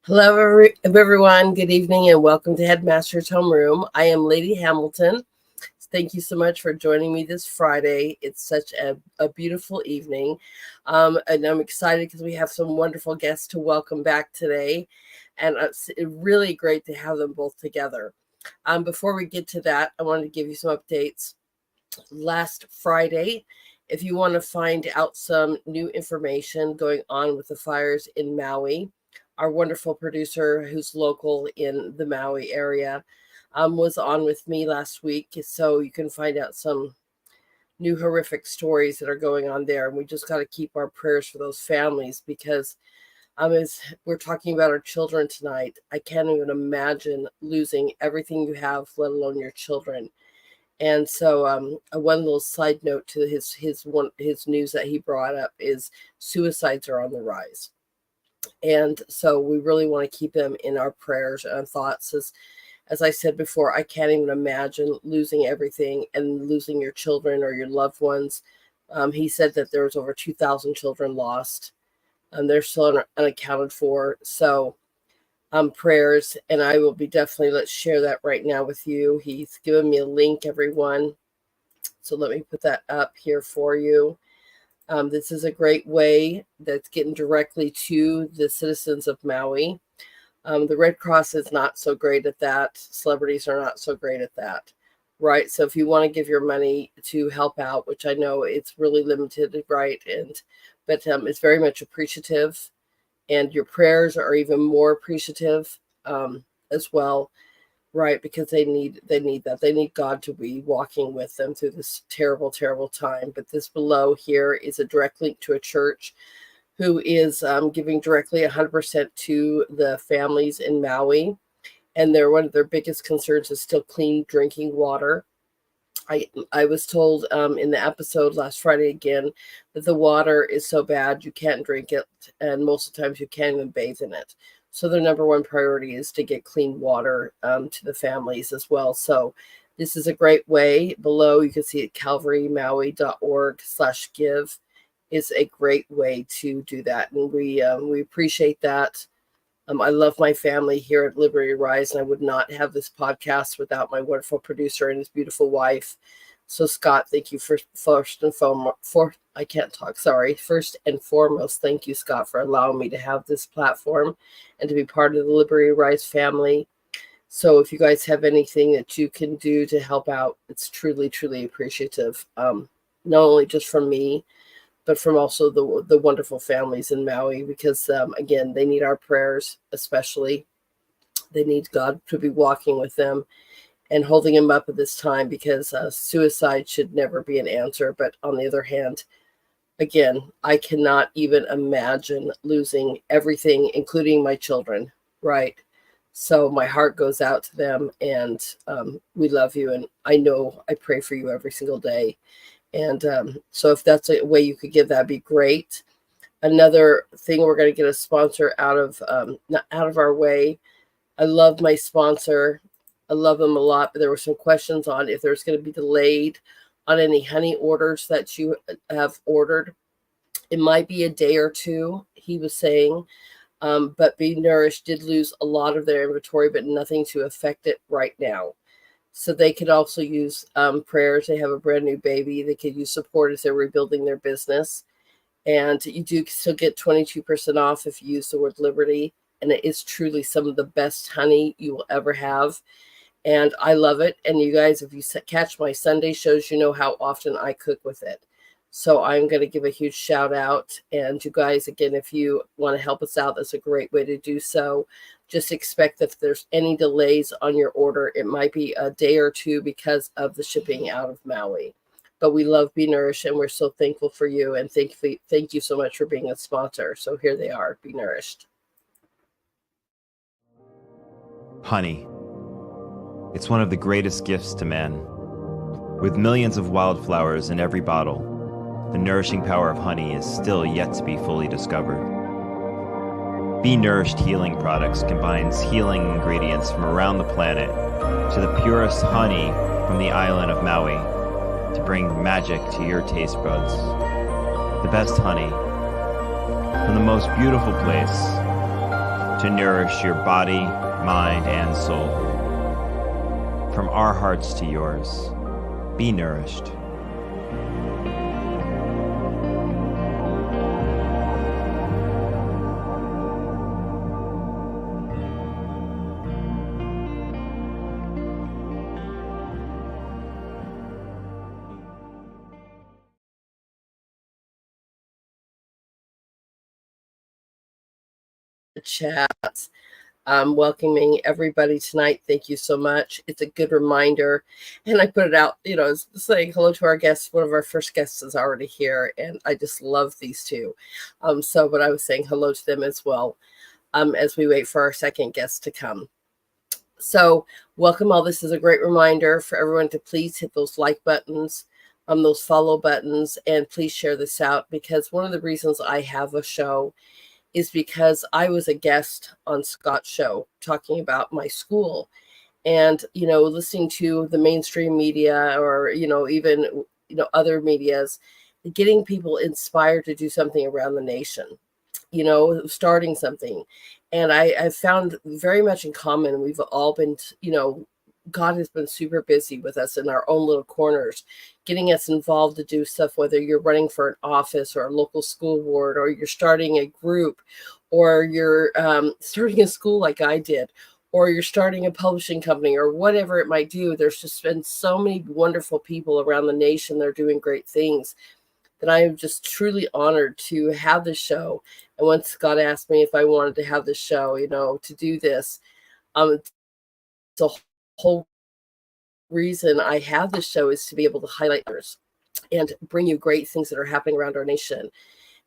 Hello, everyone. Good evening and welcome to Headmaster's Homeroom. I am Lady Hamilton. Thank you so much for joining me this Friday. It's such a beautiful evening. And I'm excited because we have some wonderful guests to welcome back today. And it's really great to have them both together. Before we get to that, I wanted to give you some updates. Last Friday, if you want to find out some new information going on with the fires in Maui, our wonderful producer who's local in the Maui area was on with me last week. So you can find out some new horrific stories that are going on there. And we just got to keep our prayers for those families because as we're talking about our children tonight, I can't even imagine losing everything you have, let alone your children. And so one little side note to his news that he brought up is suicides are on the rise. And so we really want to keep them in our prayers and thoughts. As I said before, I can't even imagine losing everything and losing your children or your loved ones. He said that there was over 2,000 children lost, and they're still unaccounted for. So prayers, and I will be definitely, let's share that right now with you. He's given me a link, everyone. So let me put that up here for you. This is a great way that's getting directly to the citizens of Maui. The Red Cross is not so great at that. Celebrities are not so great at that, right? So if you want to give your money to help out, which I know it's really limited, right? But it's very much appreciative, and your prayers are even more appreciative as well. Right, because they need that. They need God to be walking with them through this terrible, terrible time. But this below here is a direct link to a church who is giving directly 100% to the families in Maui. And one of their biggest concerns is still clean drinking water. I was told in the episode last Friday again that the water is so bad you can't drink it. And most of the times you can't even bathe in it. So their number one priority is to get clean water to the families as well. So this is a great way. Below, you can see it, calvarymaui.org/give is a great way to do that. And we appreciate that. I love my family here at Liberty Rise, and I would not have this podcast without my wonderful producer and his beautiful wife. So Scott, thank you first and foremost, thank you, Scott, for allowing me to have this platform and to be part of the Liberty Rise family. So if you guys have anything that you can do to help out, it's truly, truly appreciative. Not only just from me, but from also the wonderful families in Maui, because again, they need our prayers, especially. They need God to be walking with them and holding him up at this time, because suicide should never be an answer. But on the other hand, again, I cannot even imagine losing everything, including my children, right? So my heart goes out to them, and we love you. And I know I pray for you every single day. And so if that's a way you could give, that'd be great. Another thing, we're going to get a sponsor out of our way. I love my sponsor. I love them a lot, but there were some questions on if there's going to be delayed on any honey orders that you have ordered. It might be a day or two, he was saying, but Be Nourished did lose a lot of their inventory, but nothing to affect it right now. So they could also use prayers. They have a brand new baby. They could use support as they're rebuilding their business. And you do still get 22% off if you use the word Liberty. And it is truly some of the best honey you will ever have. And I love it. And you guys, if you catch my Sunday shows, you know how often I cook with it. So I'm going to give a huge shout out. And you guys, again, if you want to help us out, that's a great way to do so. Just expect that if there's any delays on your order, it might be a day or two because of the shipping out of Maui. But we love Be Nourished, and we're so thankful for you. And thank you so much for being a sponsor. So here they are, Be Nourished. Honey. It's one of the greatest gifts to man. With millions of wildflowers in every bottle, the nourishing power of honey is still yet to be fully discovered. Be Nourished Healing Products combines healing ingredients from around the planet to the purest honey from the island of Maui to bring magic to your taste buds. The best honey from the most beautiful place to nourish your body, mind, and soul. From our hearts to yours, be nourished. Chat. Welcoming everybody tonight. Thank you so much. It's a good reminder. And I put it out, saying hello to our guests. One of our first guests is already here, and I just love these two. But I was saying hello to them as well as we wait for our second guest to come. So welcome all. This is a great reminder for everyone to please hit those like buttons, those follow buttons, and please share this out, because one of the reasons I have a show is because I was a guest on Scott's show talking about my school, and listening to the mainstream media, or even other medias, getting people inspired to do something around the nation, starting something. And I've found very much in common. We've all been, God has been super busy with us in our own little corners, getting us involved to do stuff, whether you're running for an office or a local school board, or you're starting a group, or you're starting a school like I did, or you're starting a publishing company, or whatever it might do. There's just been so many wonderful people around the nation that are doing great things, that I am just truly honored to have this show. And once Scott asked me if I wanted to have this show, to do this, the whole reason I have this show is to be able to highlight others and bring you great things that are happening around our nation.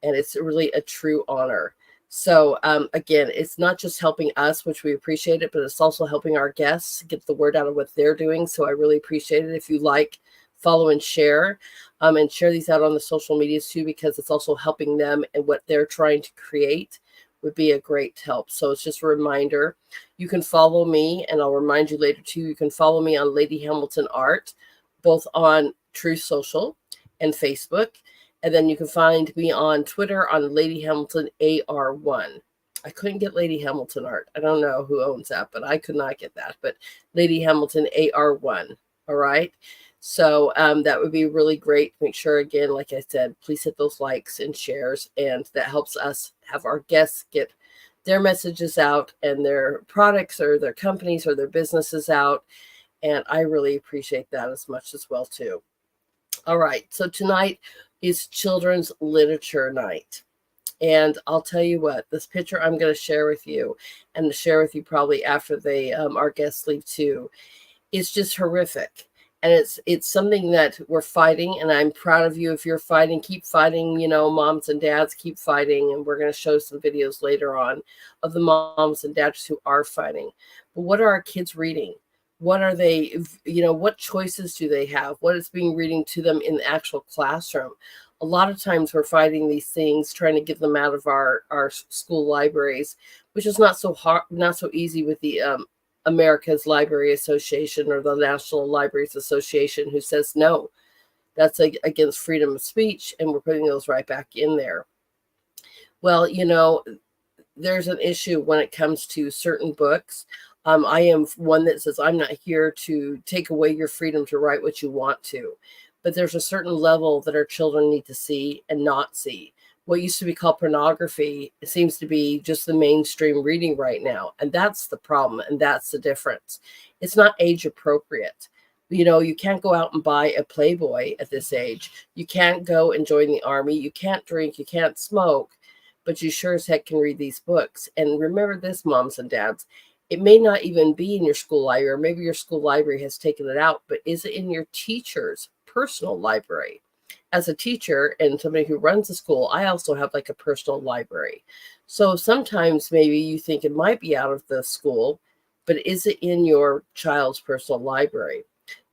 And it's really a true honor. So again, it's not just helping us, which we appreciate it, but it's also helping our guests get the word out of what they're doing. So I really appreciate it if you like, follow, and share these out on the social medias too, because it's also helping them, and what they're trying to create would be a great help. So it's just a reminder. You can follow me, and I'll remind you later too. You can follow me on Lady Hamilton Art, both on Truth Social and Facebook. And then you can find me on Twitter on Lady Hamilton AR1. I couldn't get Lady Hamilton Art. I don't know who owns that, but I could not get that. But Lady Hamilton AR1. All right. So that would be really great. Make sure, again, like I said, please hit those likes and shares. And that helps us have our guests get their messages out, and their products or their companies or their businesses out. And I really appreciate that as much as well, too. All right. So tonight is Children's Literature Night. And I'll tell you what, this picture I'm going to share with you, and to share with you probably after they our guests leave too, is just horrific. And it's something that we're fighting, and I'm proud of you if you're fighting. Keep fighting, moms and dads, keep fighting. And we're going to show some videos later on of the moms and dads who are fighting. But what are our kids reading? What are they, what choices do they have? What is being reading to them in the actual classroom? A lot of times we're fighting these things, trying to get them out of our school libraries, which is not so hard, not so easy with the America's Library Association or the National Libraries Association, who says no, that's against freedom of speech, and we're putting those right back in there. Well, there's an issue when it comes to certain books. I am one that says I'm not here to take away your freedom to write what you want to, but there's a certain level that our children need to see and not see. What used to be called pornography seems to be just the mainstream reading right now. And that's the problem. And that's the difference. It's not age appropriate. You can't go out and buy a Playboy at this age. You can't go and join the army. You can't drink. You can't smoke. But you sure as heck can read these books. And remember this, moms and dads. It may not even be in your school library, or maybe your school library has taken it out, but is it in your teacher's personal library? As a teacher and somebody who runs a school, I also have like a personal library. So sometimes maybe you think it might be out of the school, but is it in your child's personal library?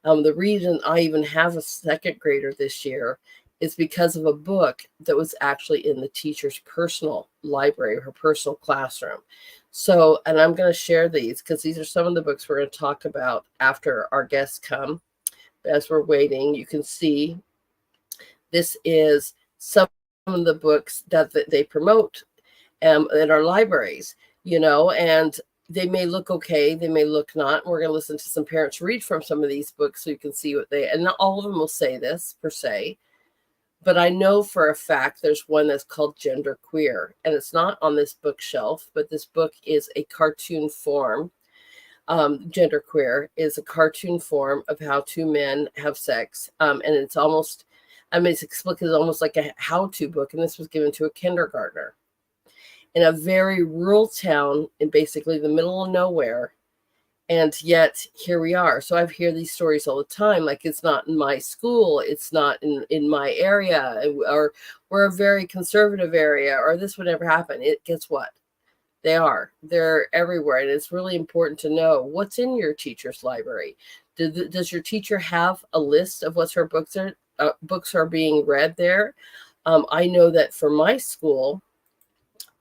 The reason I even have a second grader this year is because of a book that was actually in the teacher's personal library, her personal classroom. So, and I'm going to share these because these are some of the books we're going to talk about after our guests come. As we're waiting, you can see this is some of the books that they promote in our libraries. and they may look okay, they may look not. We're going to listen to some parents read from some of these books so you can see what and not all of them will say this per se, but I know for a fact there's one that's called Gender Queer, and it's not on this bookshelf, but this book is a cartoon form. Gender Queer is a cartoon form of how two men have sex, and it's almost, it's explicated almost like a how-to book, and this was given to a kindergartner in a very rural town in basically the middle of nowhere. And yet here we are. So I hear these stories all the time, like it's not in my school, it's not in my area, or we're a very conservative area, or this would never happen. Guess what? They're everywhere. And it's really important to know what's in your teacher's library. Does your teacher have a list of what her books are being read there? I know that for my school,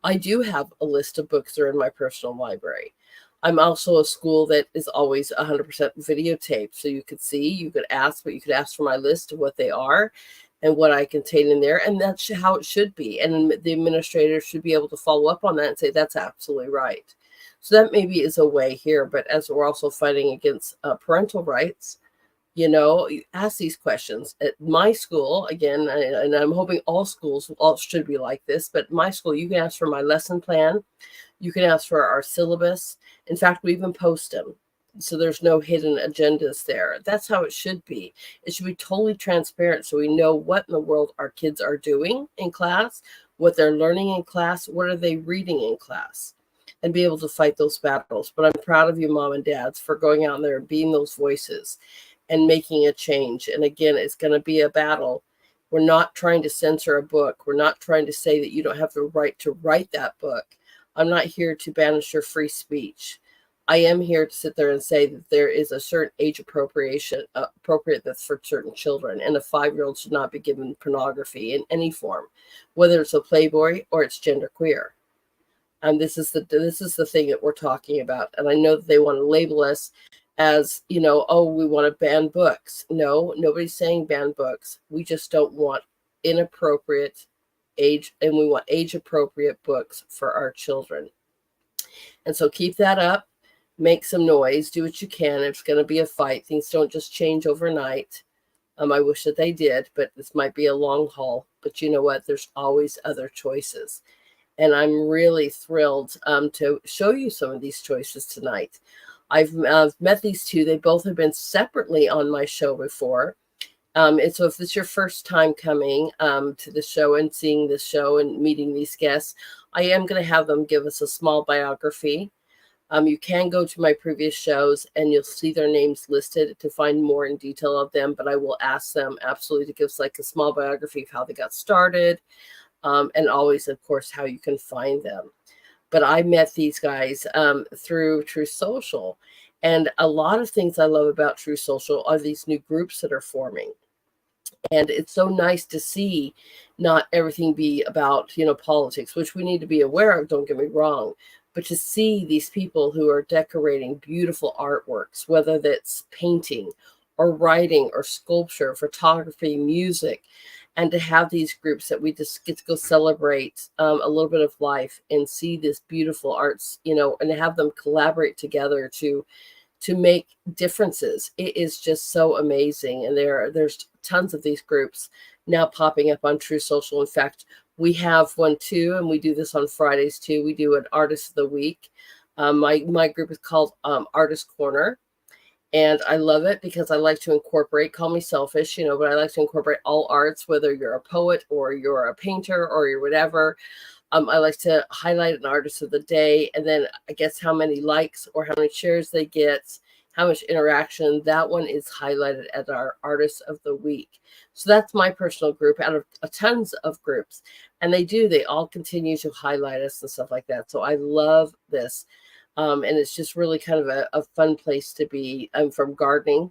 I do have a list of books that are in my personal library. I'm also a school that is always 100% videotaped. So you could see, you could ask, but you could ask for my list of what they are and what I contain in there. And that's how it should be. And the administrator should be able to follow up on that and say, that's absolutely right. So that maybe is a way here. But as we're also fighting against parental rights, you ask these questions. At my school, again, and I'm hoping all schools all should be like this, but my school, you can ask for my lesson plan. You can ask for our syllabus. In fact, we even post them. So there's no hidden agendas there. That's how it should be. It should be totally transparent so we know what in the world our kids are doing in class, what they're learning in class, what are they reading in class, and be able to fight those battles. But I'm proud of you, mom and dads, for going out there and being those voices and making a change. And again, it's going to be a battle. We're not trying to censor a book. We're not trying to say that you don't have the right to write that book. I'm not here to banish your free speech. I am here to sit there and say that there is a certain age appropriate that's for certain children, and a 5-year-old should not be given pornography in any form, whether it's a Playboy or it's genderqueer. And this is the thing that we're talking about. And I know that they want to label us as, oh, we want to ban books. No, nobody's saying ban books. We just don't want inappropriate age, and we want age appropriate books for our children. And so keep that up, make some noise, do what you can. It's going to be a fight. Things don't just change overnight. I wish that they did, but this might be a long haul. But you know what? There's always other choices. And I'm really thrilled to show you some of these choices tonight. I've met these two. They both have been separately on my show before. And so if it's your first time coming to the show and seeing the show and meeting these guests, I am going to have them give us a small biography. You can go to my previous shows and you'll see their names listed to find more in detail of them. But I will ask them absolutely to give us like a small biography of how they got started. And always, of course, how you can find them. But I met these guys through True Social. And a lot of things I love about True Social are these new groups that are forming. And it's so nice to see not everything be about, politics, which we need to be aware of, don't get me wrong, but to see these people who are decorating beautiful artworks, whether that's painting or writing or sculpture, photography, music, and to have these groups that we just get to go celebrate a little bit of life and see this beautiful arts, and have them collaborate together to make differences. It is just so amazing. And there's tons of these groups now popping up on True Social. In fact, we have one too, and we do this on Fridays too. We do an Artist of the Week. My group is called Artist Corner. And I love it because I like to incorporate, call me selfish, but I like to incorporate all arts, whether you're a poet or you're a painter or you're whatever. I like to highlight an artist of the day, and then I guess how many likes or how many shares they get, how much interaction. That one is highlighted as our Artist of the Week. So that's my personal group out of tons of groups. And they all continue to highlight us and stuff like that. So I love this. And it's just really kind of a fun place to be. From gardening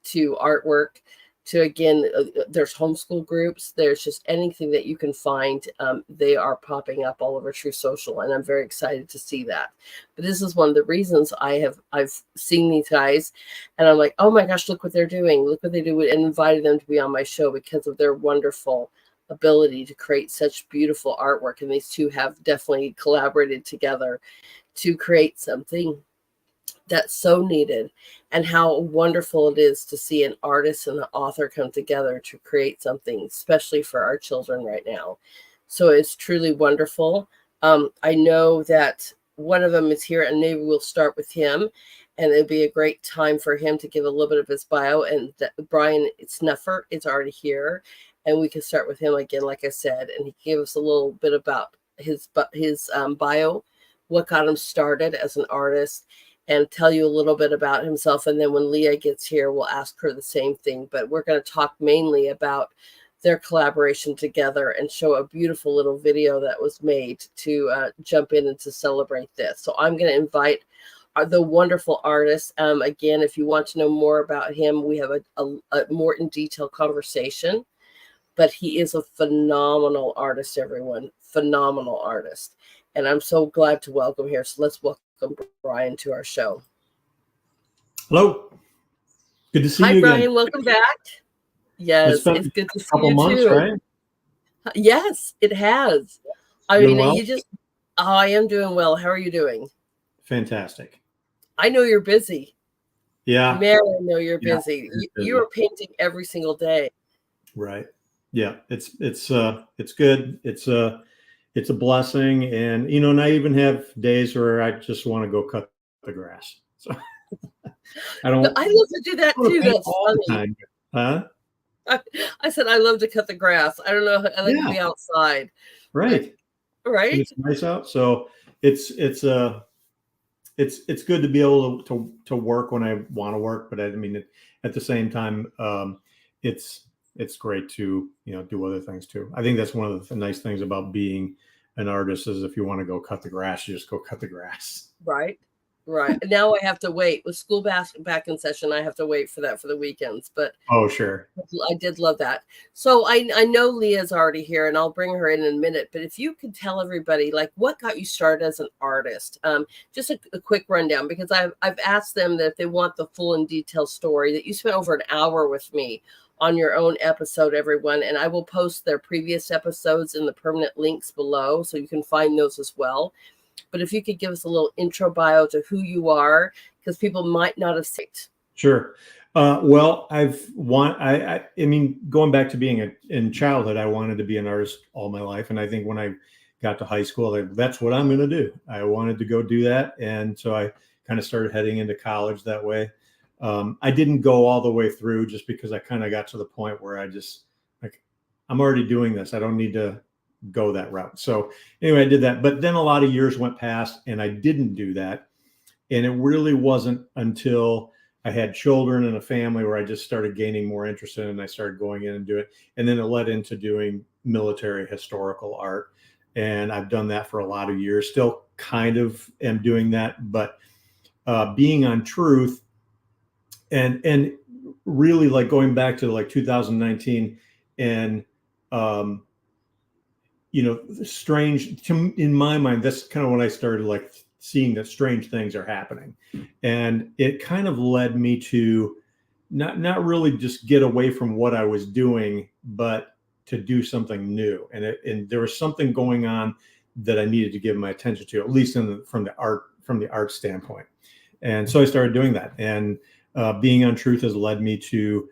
to artwork to, again, there's homeschool groups. There's just anything that you can find. They are popping up all over True Social, and I'm very excited to see that. But this is one of the reasons I've seen these guys, and I'm like, oh my gosh, look what they're doing. Look what they do, and invited them to be on my show because of their wonderful ability to create such beautiful artwork. And these two have definitely collaborated together to create something that's so needed, and how wonderful it is to see an artist and an author come together to create something, especially for our children right now. So it's truly wonderful. I know that one of them is here, and maybe we'll start with him, and it'd be a great time for him to give a little bit of his bio. And Bryan Snuffer is already here, and we can start with him again, like I said, and he gave us a little bit about his bio, what got him started as an artist, and tell you a little bit about himself. And then when Leia gets here, we'll ask her the same thing. But we're going to talk mainly about their collaboration together and show a beautiful little video that was made to jump in and to celebrate this. So I'm going to invite the wonderful artist. Again, if you want to know more about him, we have a more in detail conversation. But he is a phenomenal artist, everyone. Phenomenal artist. And I'm so glad to welcome here. So let's welcome Bryan to our show. Hello. Good to see you. Hi, Bryan. Again. Welcome back. Yes, it's good to see you months, too. Right? Yes, it has. I doing mean, well? I am doing well. How are you doing? Fantastic. I know you're busy. Yeah. Man, I know you're busy. You are painting every single day. Right. Yeah. It's good. It's a blessing. And, and I even have days where I just want to go cut the grass. So I love to do that too. That's all funny. the time. Huh? I said I love to cut the grass. I don't know. I like to be outside. Right. Right. And it's nice out. So it's good to be able to work when I want to work, but I mean, at the same time, it's great to do other things too. I think that's one of the nice things about being an artist is if you want to go cut the grass, you just go cut the grass. Right. Now I have to wait with school back in session. I have to wait for that for the weekends. But oh, sure, I did love that. So I know Leah's already here, and I'll bring her in a minute. But if you could tell everybody like what got you started as an artist, just a quick rundown, because I've asked them that if they want the full and detailed story, that you spent over an hour with me on your own episode, everyone, and I will post their previous episodes in the permanent links below, so you can find those as well. But if you could give us a little intro bio to who you are, because people might not have seen it. Sure. Well, I mean, going back to being in childhood, I wanted to be an artist all my life. And I think when I got to high school, that's what I'm going to do. I wanted to go do that. And so I kind of started heading into college that way. I didn't go all the way through just because I kind of got to the point where I just I'm already doing this. I don't need to go that route. So anyway, I did that. But then a lot of years went past and I didn't do that. And it really wasn't until I had children and a family where I just started gaining more interest in it, and I started going in and doing it. And then it led into doing military historical art. And I've done that for a lot of years, still kind of am doing that, but being on Truth and really like going back to like 2019 and strange in my mind, that's kind of when I started like seeing that strange things are happening. And it kind of led me to not really just get away from what I was doing, but to do something new. And there was something going on that I needed to give my attention to, at least from the art standpoint. And so I started doing that. And being on Truth has led me to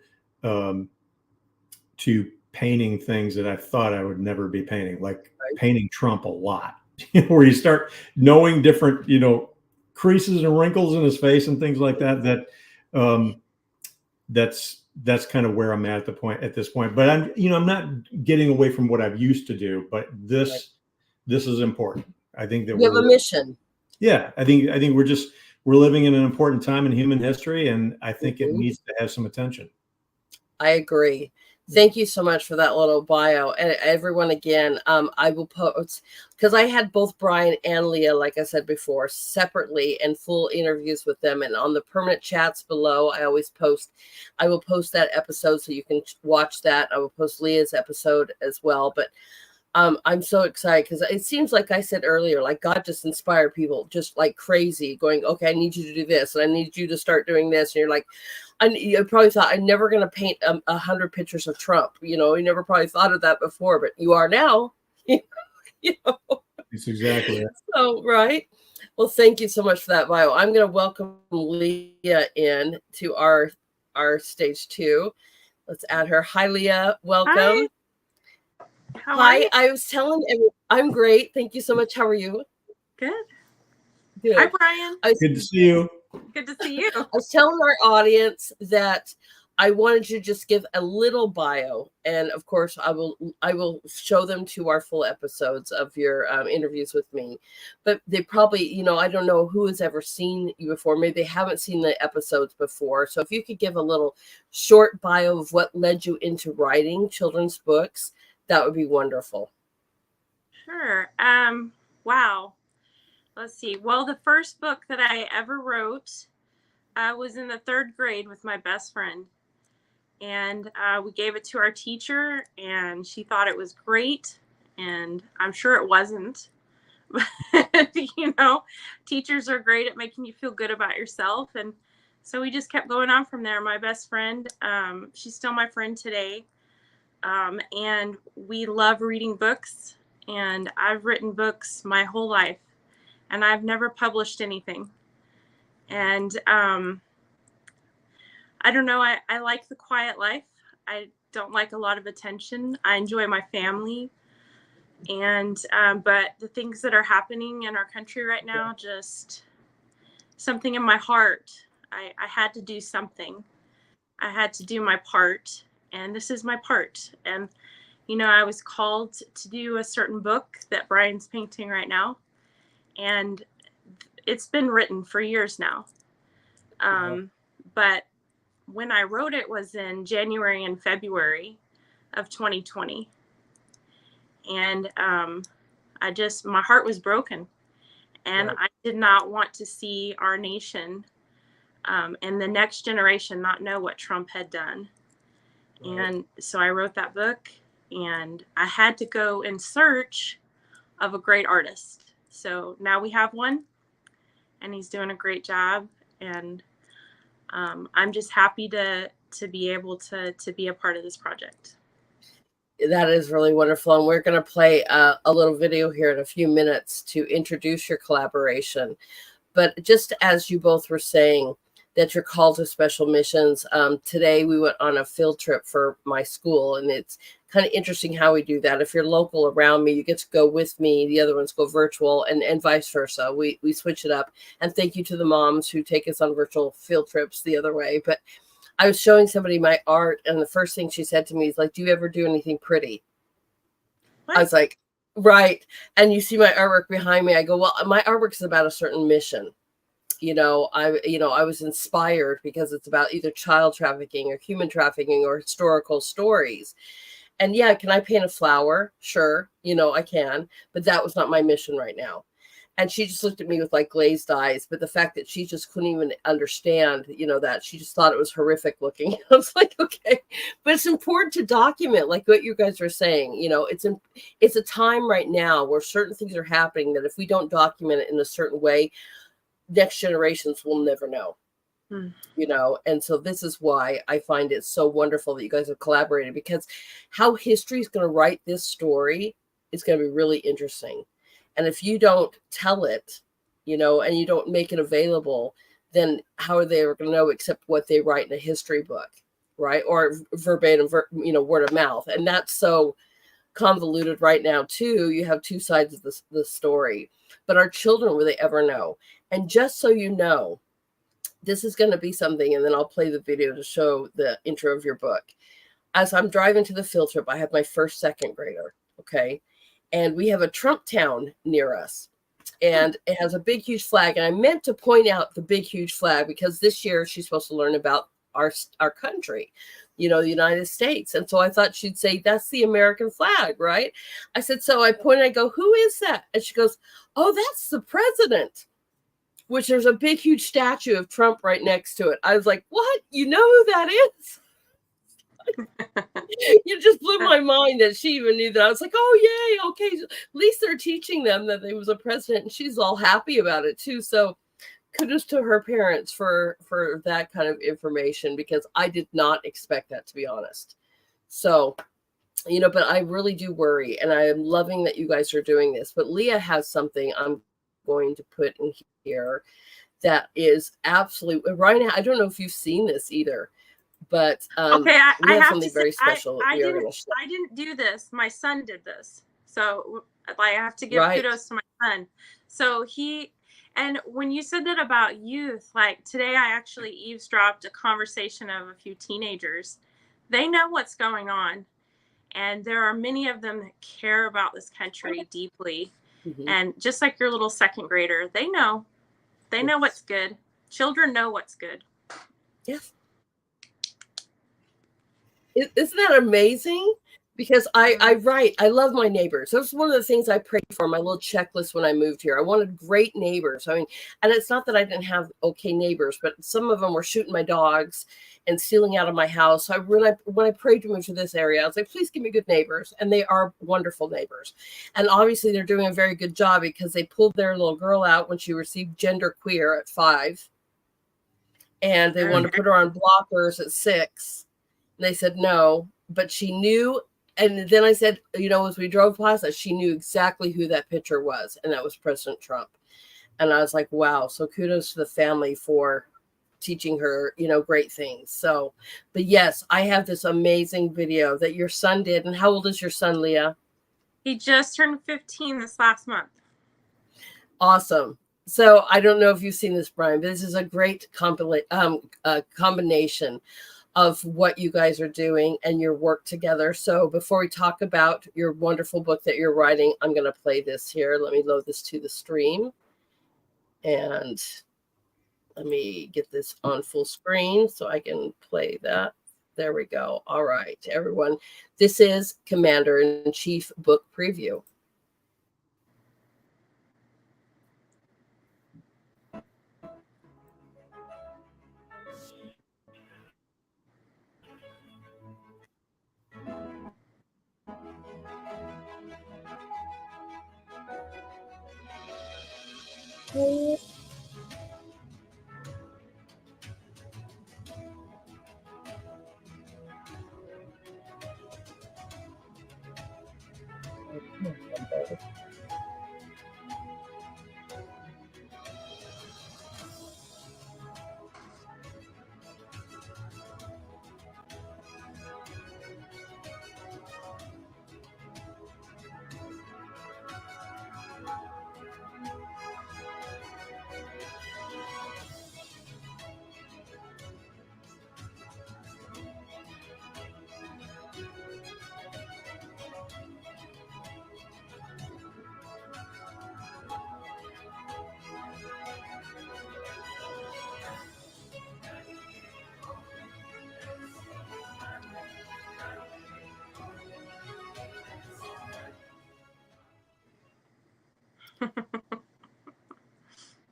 painting things that I thought I would never be painting, like painting Trump a lot, where you start knowing different, creases and wrinkles in his face and things like that. That's kind of where I'm at this point. But I'm not getting away from what I've used to do, but this is important. I think that we have a mission. Yeah. I think we're living in an important time in human history, and I think it needs to have some attention. I agree. Thank you so much for that little bio. And everyone, again, I will post, because I had both Bryan and Leia, like I said before, separately and full interviews with them. And on the permanent chats below, I will post that episode so you can watch that. I will post Leah's episode as well. But I'm so excited because it seems like I said earlier, like God just inspired people just like crazy, going, okay, I need you to do this, and I need you to start doing this. And you're like, you probably thought I'm never going to paint 100 pictures of Trump. You never probably thought of that before, but you are now. It's exactly it. So, right. Well, thank you so much for that bio. I'm going to welcome Leia in to our stage 2. Let's add her. Hi, Leia. Welcome. Hi. How are you? I was telling everyone, I'm great. Thank you so much. How are you? Good. Good. Hi, Bryan. Good to see you. Good to see you. I was telling our audience that I wanted you to just give a little bio, and of course, I will show them to our full episodes of your interviews with me. But they probably, I don't know who has ever seen you before. Maybe they haven't seen the episodes before. So if you could give a little short bio of what led you into writing children's books, that would be wonderful. Sure. Wow. Let's see. Well, the first book that I ever wrote was in the 3rd grade with my best friend. And we gave it to our teacher, and she thought it was great. And I'm sure it wasn't. But, teachers are great at making you feel good about yourself. And so we just kept going on from there. My best friend, she's still my friend today. And we love reading books. And I've written books my whole life. And I've never published anything. And I don't know. I like the quiet life. I don't like a lot of attention. I enjoy my family. And but the things that are happening in our country right now, just something in my heart. I had to do something. I had to do my part. And this is my part. And, I was called to do a certain book that Bryan's painting right now. And it's been written for years now. But when I wrote it was in January and February of 2020. And my heart was broken. And right. I did not want to see our nation and the next generation not know what Trump had done. Right. And so I wrote that book, and I had to go in search of a great artist. So now we have one, and he's doing a great job. And I'm just happy to be able to be a part of this project. That is really wonderful. And we're going to play a little video here in a few minutes to introduce your collaboration. But just as you both were saying that you're called to special missions, today we went on a field trip for my school, and it's kind of interesting how we do that. If you're local around me, you get to go with me. The other ones go virtual, and vice versa. We switch it up. And thank you to the moms who take us on virtual field trips the other way. But I was showing somebody my art, and the first thing she said to me is like, "Do you ever do anything pretty?" What? I was like, "Right." And you see my artwork behind me. I go, "Well, my artwork is about a certain mission." I was inspired because it's about either child trafficking or human trafficking or historical stories. And yeah, can I paint a flower? Sure. I can, but that was not my mission right now. And she just looked at me with like glazed eyes. But the fact that she just couldn't even understand, that she just thought it was horrific looking. I was like, okay, but it's important to document, like what you guys are saying. It's a time right now where certain things are happening that if we don't document it in a certain way, next generations will never know. And so this is why I find it so wonderful that you guys have collaborated, because how history is going to write this story is going to be really interesting. And if you don't tell it, and you don't make it available, then how are they ever going to know except what they write in a history book, right? Or verbatim, word of mouth. And that's so convoluted right now too. You have two sides of the story, but our children, will they ever know? And just so you know, this is going to be something, and then I'll play the video to show the intro of your book. As I'm driving to the field trip, I have my first second grader, okay? And we have a Trump town near us, and it has a big, huge flag. And I meant to point out the big, huge flag because this year she's supposed to learn about our country, the United States. And so I thought she'd say, that's the American flag, right? I said, so I pointed, I go, who is that? And she goes, oh, that's the president, which there's a big, huge statue of Trump right next to it. I was like, what? You know who that is? You just blew my mind that she even knew that. I was like, oh, yay, okay. At least they're teaching them that there was a president, and she's all happy about it too. So kudos to her parents for that kind of information, because I did not expect that, to be honest. So, but I really do worry, and I am loving that you guys are doing this. But Leah has something I'm going to put in here that is absolutely, Ryan, I don't know if you've seen this either, but okay, we have have something very special. I didn't do this. My son did this. So I have to give kudos to my son. So and when you said that about youth, like today I actually eavesdropped a conversation of a few teenagers. They know what's going on. And there are many of them that care about this country deeply. Mm-hmm. And just like your little second grader, they know what's good. Children know what's good. Yes. Isn't that amazing? Because I love my neighbors. That's one of the things I prayed for, my little checklist when I moved here. I wanted great neighbors. I mean, and it's not that I didn't have okay neighbors, but some of them were shooting my dogs and stealing out of my house. So when I prayed to move to this area, I was like, please give me good neighbors. And they are wonderful neighbors. And obviously they're doing a very good job, because they pulled their little girl out when she received genderqueer at 5. And they wanted to put her on blockers at 6. And they said no, but she knew. And then I said, as we drove past that, she knew exactly who that picture was. And that was President Trump. And I was like, wow. So kudos to the family for teaching her, great things. So, but yes, I have this amazing video that your son did. And how old is your son, Leah? He just turned 15 this last month. Awesome. So I don't know if you've seen this, Bryan, but this is a great combination of what you guys are doing and your work together. So before we talk about your wonderful book that you're writing, I'm going to play this here. Let me load this to the stream. And let me get this on full screen so I can play that. There we go. All right, everyone. This is Commander-in-Chief book preview.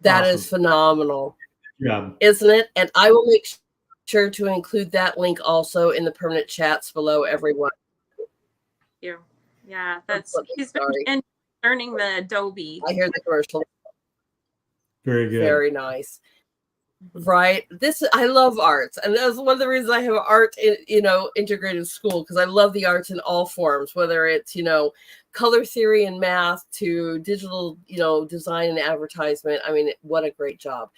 That awesome. Is phenomenal. Yeah. Isn't it? And I will make sure to include that link also in the permanent chats below, everyone. Yeah, he's been learning the Adobe. I hear the commercial. Very good. Very nice. Right. I love arts. And that's one of the reasons I have art in, integrated school, because I love the arts in all forms, whether it's, color theory and math to digital, design and advertisement. I mean, what a great job.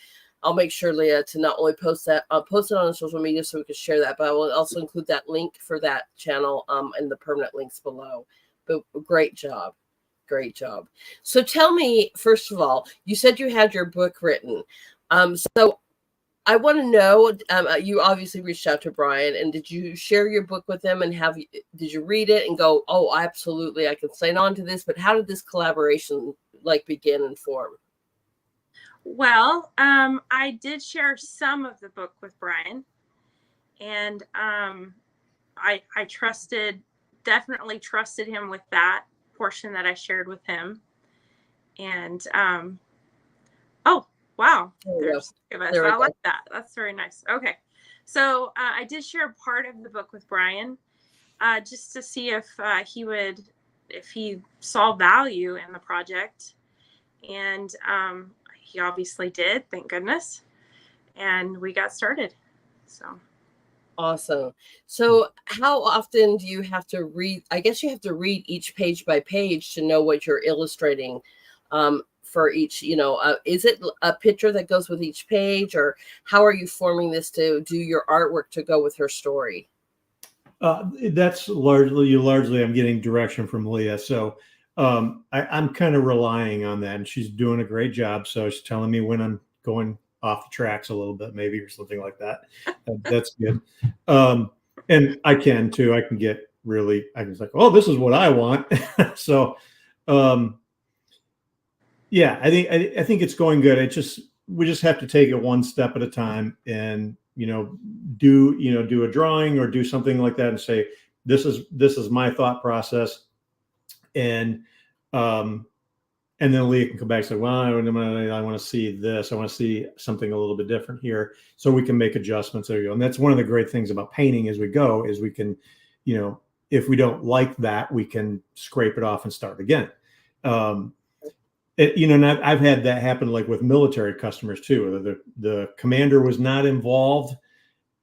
I'll make sure, Leah, to not only post that, I'll post it on social media so we can share that, but I will also include that link for that channel and the permanent links below. But great job. Great job. So tell me, first of all, you said you had your book written. So I want to know, you obviously reached out to Bryan, and did you share your book with him, and did you read it and go, oh, absolutely, I can sign on to this? But how did this collaboration begin and form? Well, I did share some of the book with Bryan, and I definitely trusted him with that portion that I shared with him. And oh, wow. There's I like that. That's very nice. Okay. So I did share part of the book with Bryan, just to see if he saw value in the project, and he obviously did. Thank goodness, and we got started. So. Awesome. So how often do you have to read? I guess you have to read each page by page to know what you're illustrating for each, is it a picture that goes with each page, or how are you forming this to do your artwork to go with her story? That's largely I'm getting direction from Leia. So I'm kind of relying on that, and she's doing a great job. So she's telling me when I'm going off the tracks a little bit, maybe, or something like that. That's good. And I can too. I can get really, I can like, oh, this is what I want. So, yeah, I think it's going good. We just have to take it one step at a time, and do a drawing or do something like that, and say, this is my thought process, and then Leah can come back and say, well, I want to see this. I want to see something a little bit different here, so we can make adjustments. There you go. And that's one of the great things about painting as we go, is we can, if we don't like that, we can scrape it off and start again. And I've had that happen, like with military customers too. The commander was not involved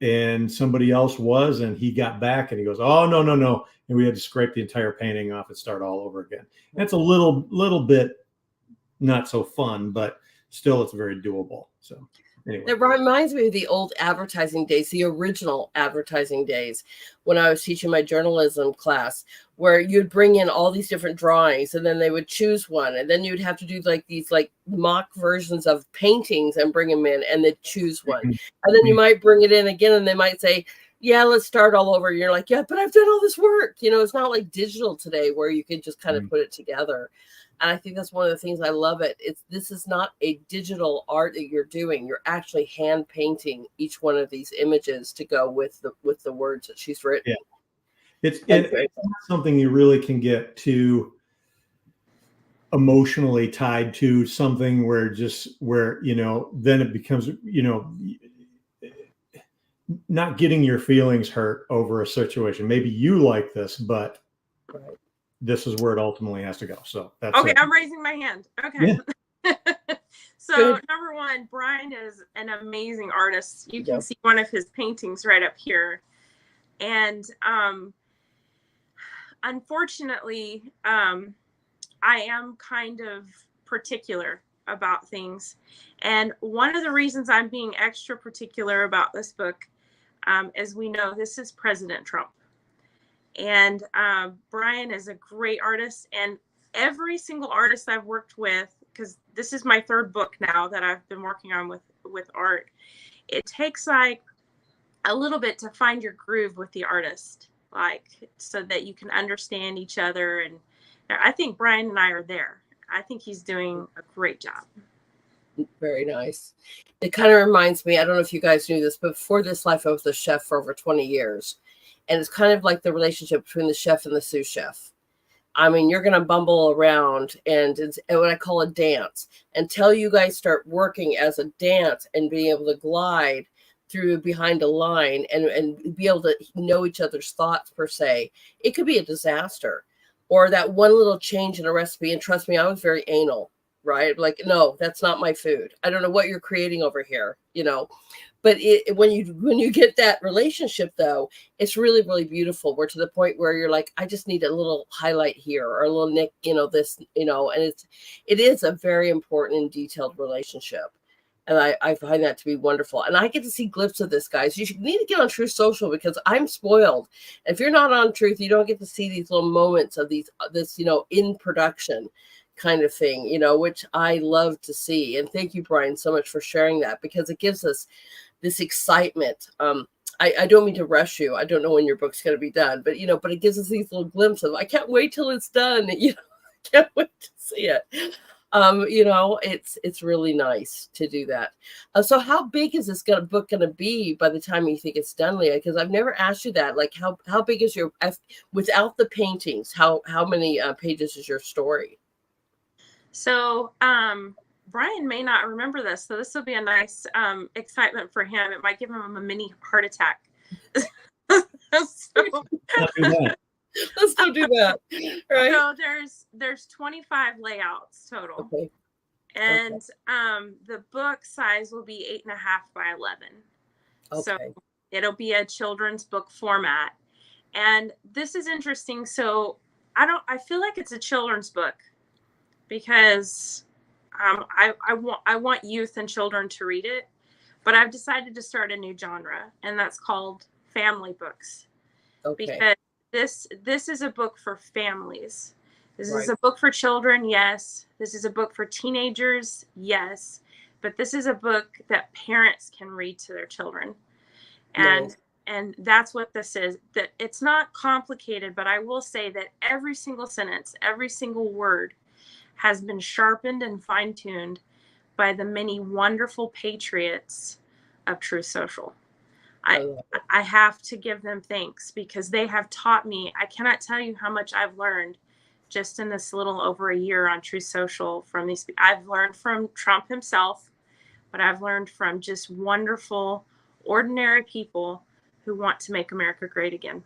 and somebody else was, and he got back and he goes, oh, no. And we had to scrape the entire painting off and start all over again. That's a little bit not so fun, but still it's very doable. So anyway. It reminds me of the old advertising days, the original advertising days, when I was teaching my journalism class, where you'd bring in all these different drawings and then they would choose one, and then you'd have to do these mock versions of paintings and bring them in, and they'd choose one. And then you might bring it in again and they might say, yeah, let's start all over. You're like, yeah, but I've done all this work. It's not like digital today where you can just kind of put it together. And I think that's one of the things I love it. This is not a digital art that you're doing. You're actually hand painting each one of these images to go with the words that she's written. Yeah. It's not something you really can get too emotionally tied to, something where then it becomes, not getting your feelings hurt over a situation. Maybe you like this, but right. This is where it ultimately has to go. So that's okay. I'm raising my hand. Okay. Yeah. So Good. Number one, Bryan is an amazing artist. You can see one of his paintings right up here. And unfortunately, I am kind of particular about things. And one of the reasons I'm being extra particular about this book, as we know, this is President Trump. And Bryan is a great artist, and every single artist I've worked with, because this is my third book now that I've been working on with art, it takes like a little bit to find your groove with the artist, so that you can understand each other. And I think Bryan and I are there. I think he's doing a great job. Very nice. It kind of reminds me, I don't know if you guys knew this, but before this life, I was a chef for over 20 years. And it's kind of like the relationship between the chef and the sous chef. I mean, you're going to bumble around, and it's what I call a dance, until you guys start working as a dance and being able to glide through behind a line and be able to know each other's thoughts, per se. It could be a disaster, or that one little change in a recipe. And trust me, I was very anal, right? Like, no, that's not my food. I don't know what you're creating over here, But when you get that relationship, though, it's really, really beautiful. We're to the point where you're like, I just need a little highlight here or a little nick, this, and it is a very important and detailed relationship. And I find that to be wonderful. And I get to see glimpses of this, guys. You need to get on Truth Social, because I'm spoiled. If you're not on Truth, you don't get to see these little moments of this, in production kind of thing, which I love to see. And thank you, Bryan, so much for sharing that, because it gives us this excitement. I don't mean to rush you. I don't know when your book's going to be done, but but it gives us these little glimpses of, I can't wait till it's done. I can't wait to see it. It's really nice to do that. So how big is this book going to be by the time you think it's done, Leah? Because I've never asked you that. Like, how big is your, without the paintings, how many pages is your story? So Bryan may not remember this, so this will be a nice excitement for him. It might give him a mini heart attack. So, Let's go do that. Right. so there's 25 layouts total. Okay. And the book size will be 8.5 by 11. Okay. So it'll be a children's book format. And this is interesting. So I feel like it's a children's book because I want youth and children to read it, but I've decided to start a new genre, and that's called family books. Okay. Because this is a book for families. This Right. is a book for children, yes. This is a book for teenagers, yes. But this is a book that parents can read to their children. And Nice. and that's what this is. That it's not complicated, but I will say that every single sentence, every single word has been sharpened and fine-tuned by the many wonderful patriots of Truth Social. I have to give them thanks because they have taught me. I cannot tell you how much I've learned just in this little over a year on Truth Social from these. I've learned from Trump himself, but I've learned from just wonderful, ordinary people who want to make America great again.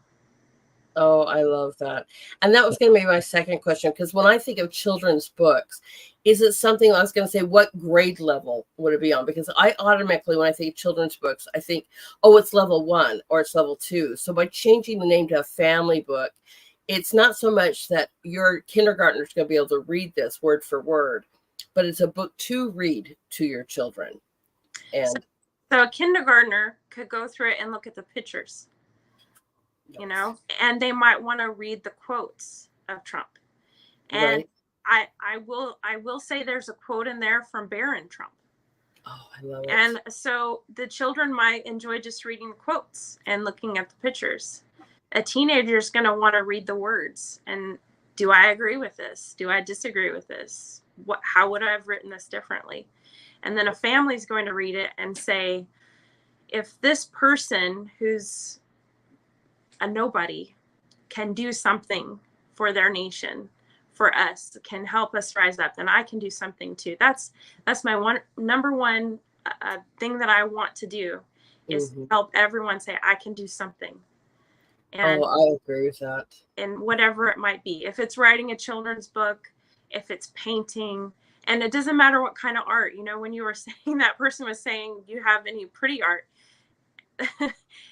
Oh, I love that. And that was going to be my second question, because when I think of children's books, is it something I was going to say, what grade level would it be on? Because I automatically, when I think children's books, I think, oh, it's level 1 or it's level 2. So by changing the name to a family book, it's not so much that your kindergartner is going to be able to read this word for word, but it's a book to read to your children. And so a kindergartner could go through it and look at the pictures. You know, and they might want to read the quotes of Trump. And right. I will say there's a quote in there from Barron Trump. Oh, I love it. And so the children might enjoy just reading the quotes and looking at the pictures. A teenager is going to want to read the words. And do I agree with this? Do I disagree with this? How would I have written this differently? And then a family is going to read it and say, if this person who's a nobody can do something for their nation, for us, can help us rise up, then I can do something too. That's my number one thing that I want to do is help everyone say I can do something. And I agree with that. And whatever it might be, if it's writing a children's book, if it's painting, and it doesn't matter what kind of art. You know, when you were saying that person was saying, "Do you have any pretty art?"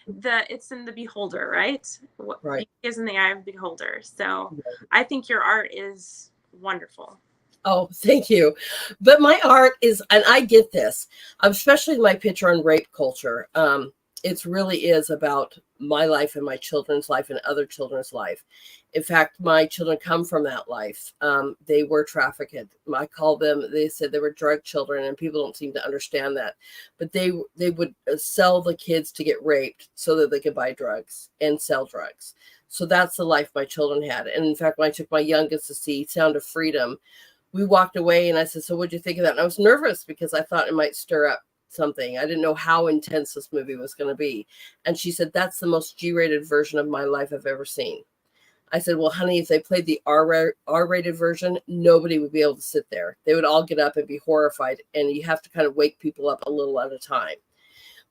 It's in the beholder, right? Right. Is in the eye of the beholder. So I think your art is wonderful. Oh, thank you. But my art is, and I get this, especially my picture on rape culture. It really is about my life and my children's life and other children's life. In fact, my children come from that life. They were trafficked. I call them, they said they were drug children, and people don't seem to understand that. But they would sell the kids to get raped so that they could buy drugs and sell drugs. So that's the life my children had. And in fact, when I took my youngest to see Sound of Freedom, we walked away and I said, "So what'd you think of that?" And I was nervous because I thought it might stir up something. I didn't know how intense this movie was going to be. And she said, "That's the most G-rated version of my life I've ever seen." I said, "Well, honey, if they played the R-rated version, nobody would be able to sit there. They would all get up and be horrified. And you have to kind of wake people up a little at a time."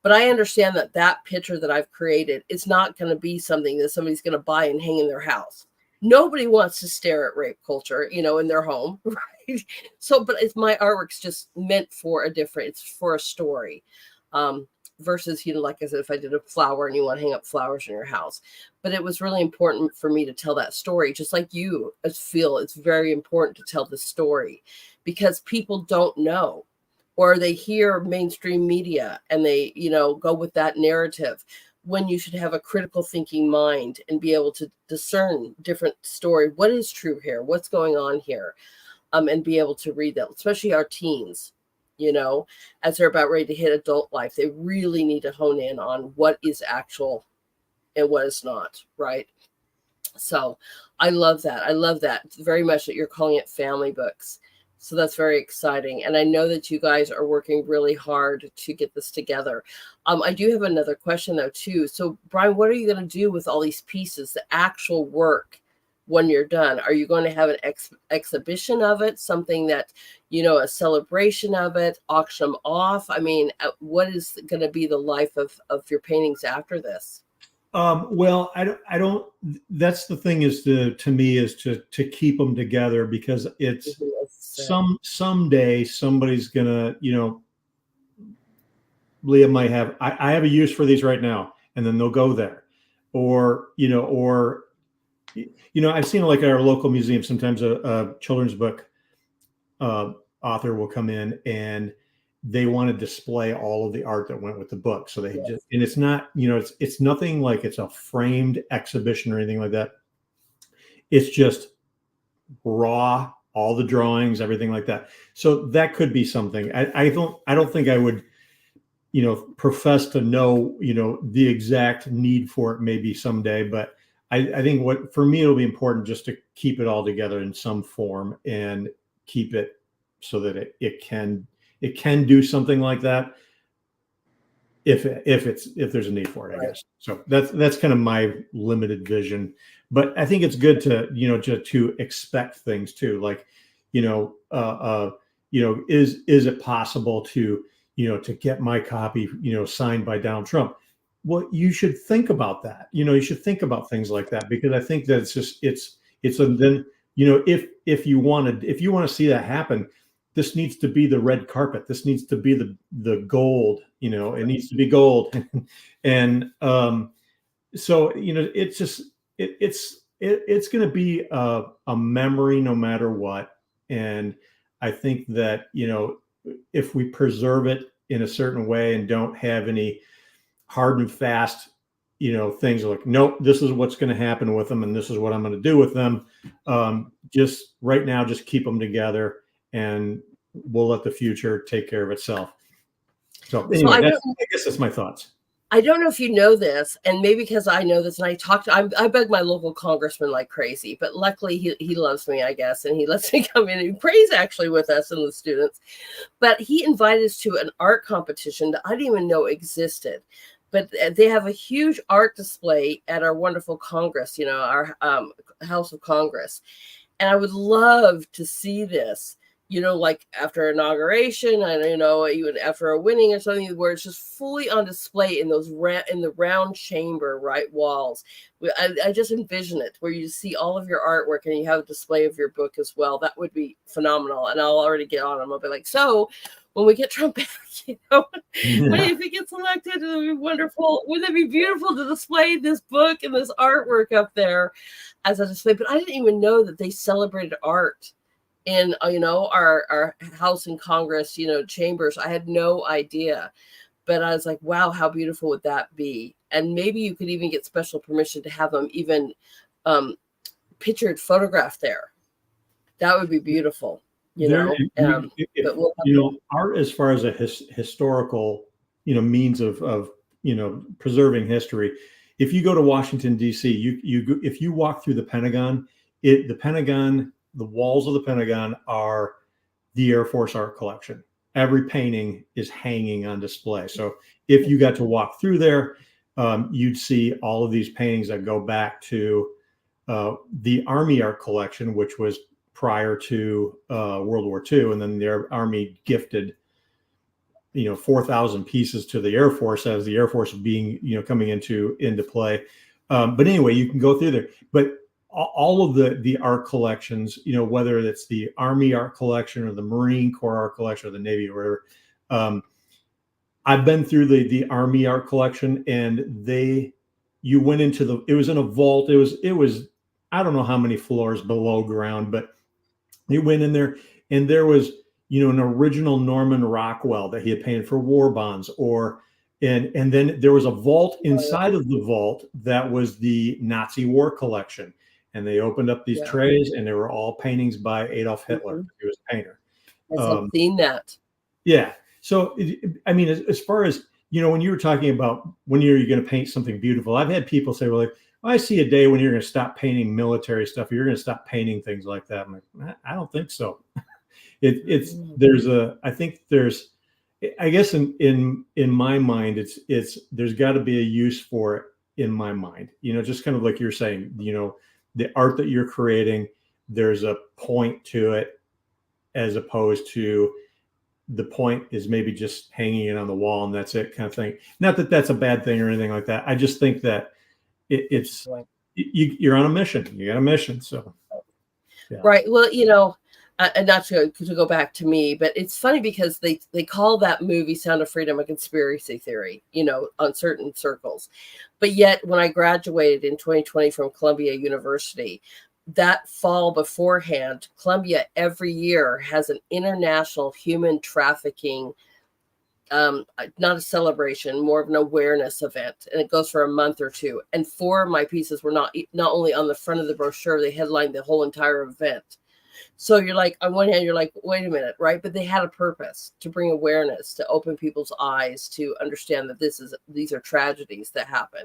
But I understand that picture that I've created, it's not going to be something that somebody's going to buy and hang in their house. Nobody wants to stare at rape culture, in their home, right? So, but my artwork's just meant for it's for a story. Versus, like I said, if I did a flower and you want to hang up flowers in your house. But it was really important for me to tell that story, just like you feel it's very important to tell the story, because people don't know, or they hear mainstream media and they, go with that narrative, when you should have a critical thinking mind and be able to discern different story. What is true here? What's going on here? And be able to read that, especially our teens. As they're about ready to hit adult life, they really need to hone in on what is actual and what is not, right? So I love that. I love that very much that you're calling it family books. So that's very exciting. And I know that you guys are working really hard to get this together. I do have another question though, too. So Bryan, what are you going to do with all these pieces, the actual work when you're done? Are you going to have an exhibition of it, something that, a celebration of it, auction them off? I mean, what is going to be the life of your paintings after this? Well, I don't, that's the thing is to me is to keep them together, because it's someday somebody's gonna, Leah might have, I have a use for these right now, and then they'll go there. Or, I've seen like at our local museum, sometimes a children's book author will come in and they want to display all of the art that went with the book. So they just, and it's not, it's nothing like it's a framed exhibition or anything like that. It's just raw, all the drawings, everything like that. So that could be something. I don't think I would, profess to know, the exact need for it maybe someday, but I think for me, it'll be important just to keep it all together in some form and keep it so that it can do something like that if there's a need for it, I guess. So that's kind of my limited vision, but I think it's good to, to expect things too. Like, is it possible to, to get my copy, signed by Donald Trump? Well, you should think about that. You should think about things like that, because I think that then, if you want to see that happen, this needs to be the red carpet. This needs to be the gold, it needs to be gold. And so, it's just, it's going to be a memory no matter what. And I think that, if we preserve it in a certain way and don't have any hard and fast, things like, nope, this is what's going to happen with them, and this is what I'm going to do with them. Just right now, just keep them together, and we'll let the future take care of itself. So anyway, I guess that's my thoughts. I don't know if you know this, and maybe because I know this, and I beg my local congressman like crazy, but luckily he loves me, I guess, and he lets me come in and he prays actually with us and the students. But he invited us to an art competition that I didn't even know existed. But they have a huge art display at our wonderful Congress, our House of Congress. And I would love to see this, like after inauguration, and even after a winning or something, where it's just fully on display in those in the round chamber, right, walls. I just envision it where you see all of your artwork and you have a display of your book as well. That would be phenomenal. And I'll already get on them. I'll be like, so when we get Trump back, if he gets elected, it'll be wonderful. Wouldn't it be beautiful to display this book and this artwork up there as a display? But I didn't even know that they celebrated art in our House and Congress chambers. I had no idea, but I was like, wow, how beautiful would that be? And maybe you could even get special permission to have them even pictured, photographed there. That would be beautiful. Art as far as a historical means of preserving history. If you go to Washington D.C., if you walk through the Pentagon, the walls of the Pentagon are the Air Force art collection. Every painting is hanging on display. So if you got to walk through there, you'd see all of these paintings that go back to the Army art collection, which was prior to World War II. And then the Army gifted, 4,000 pieces to the Air Force as the Air Force being, coming into play. But anyway, you can go through there. But all of the art collections, whether it's the Army art collection or the Marine Corps art collection or the Navy or whatever, I've been through the Army art collection, and you went into it was in a vault. It was I don't know how many floors below ground, but you went in there and there was, an original Norman Rockwell that he had painted for war bonds, and then there was a vault inside of the vault that was the Nazi war collection. And they opened up these trays, and they were all paintings by Adolf Hitler. He was a painter. I've seen that. Yeah. So, as far as, when you were talking about when you're going to paint something beautiful, I've had people say, well, I see a day when you're going to stop painting military stuff. You're going to stop painting things like that. I'm like, I don't think so. I guess in my mind, there's got to be a use for it in my mind, just kind of like you're saying, the art that you're creating, there's a point to it, as opposed to the point is maybe just hanging it on the wall and that's it kind of thing. Not that that's a bad thing or anything like that. I just think that it's you're on a mission. You got a mission. So, yeah. Right. Well, and not to go back to me, but it's funny because they call that movie Sound of Freedom a conspiracy theory, on certain circles. But yet when I graduated in 2020 from Columbia University, that fall beforehand, Columbia every year has an international human trafficking, not a celebration, more of an awareness event. And it goes for a month or two. And 4 of my pieces were not only on the front of the brochure, they headlined the whole entire event. So you're like, on one hand, you're like, wait a minute, right? But they had a purpose to bring awareness, to open people's eyes, to understand that these are tragedies that happen.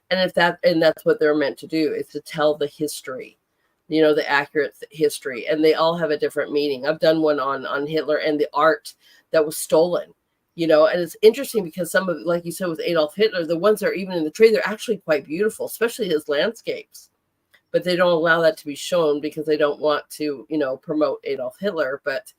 And that's what they're meant to do, is to tell the history, the accurate history. And they all have a different meaning. I've done one on Hitler and the art that was stolen, and it's interesting because some of, like you said, with Adolf Hitler, the ones that are even in the trade, they're actually quite beautiful, especially his landscapes. But they don't allow that to be shown because they don't want to, promote Adolf Hitler. But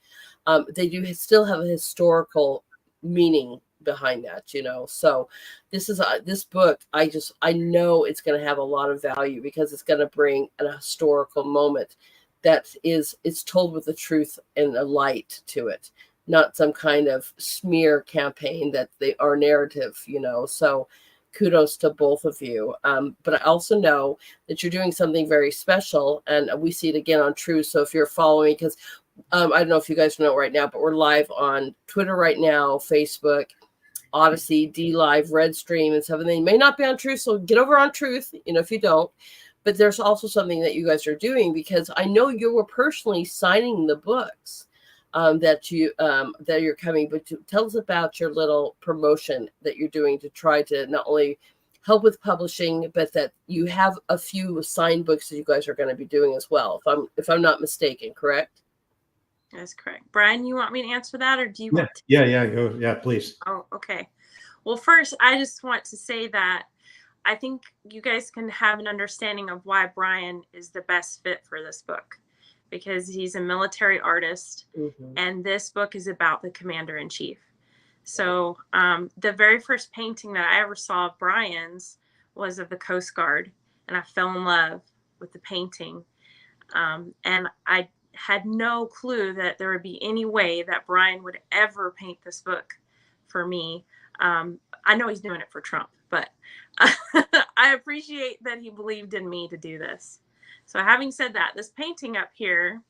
they do still have a historical meaning behind that, So this book, I know it's going to have a lot of value because it's going to bring a historical moment it's told with the truth and a light to it, not some kind of smear campaign our narrative, So kudos to both of you. But I also know that you're doing something very special, and we see it again on True. So if you're following, because I don't know if you guys know right now, but we're live on Twitter right now, Facebook, Odyssey, D Live, Red Stream, and stuff. And they may not be on Truth, so get over on Truth, if you don't. But there's also something that you guys are doing, because I know you were personally signing the books that you're coming. But tell us about your little promotion that you're doing to try to not only help with publishing, but that you have a few signed books that you guys are going to be doing as well. If I'm not mistaken, correct? That's correct. Brian, you want me to answer that, or do you want to? Yeah, please. Oh, okay. Well, first, I just want to say that I think you guys can have an understanding of why Brian is the best fit for this book, because he's a military artist, and this book is about the commander-in-chief. So the very first painting that I ever saw of Brian's was of the Coast Guard, and I fell in love with the painting. And I had no clue that there would be any way that Bryan would ever paint this book for me. I know he's doing it for Trump, but I appreciate that he believed in me to do this. So having said that, this painting up here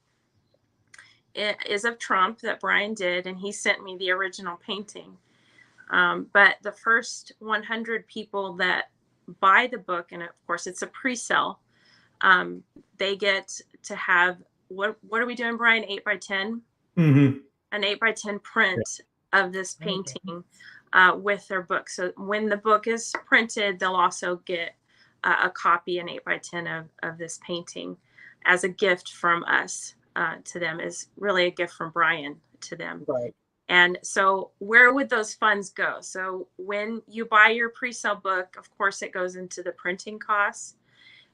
is of Trump that Bryan did, and he sent me the original painting. But the first 100 people that buy the book, and of course it's a pre-sale, they get to have, what are we doing, Brian? 8x10? Mm-hmm. An 8x10 print of this painting with their book. So when the book is printed, they'll also get a copy, an 8x10 of this painting, as a gift from us to them. Is really a gift from Bryan to them. Right. And so where would those funds go? So when you buy your pre-sale book, of course, it goes into the printing costs.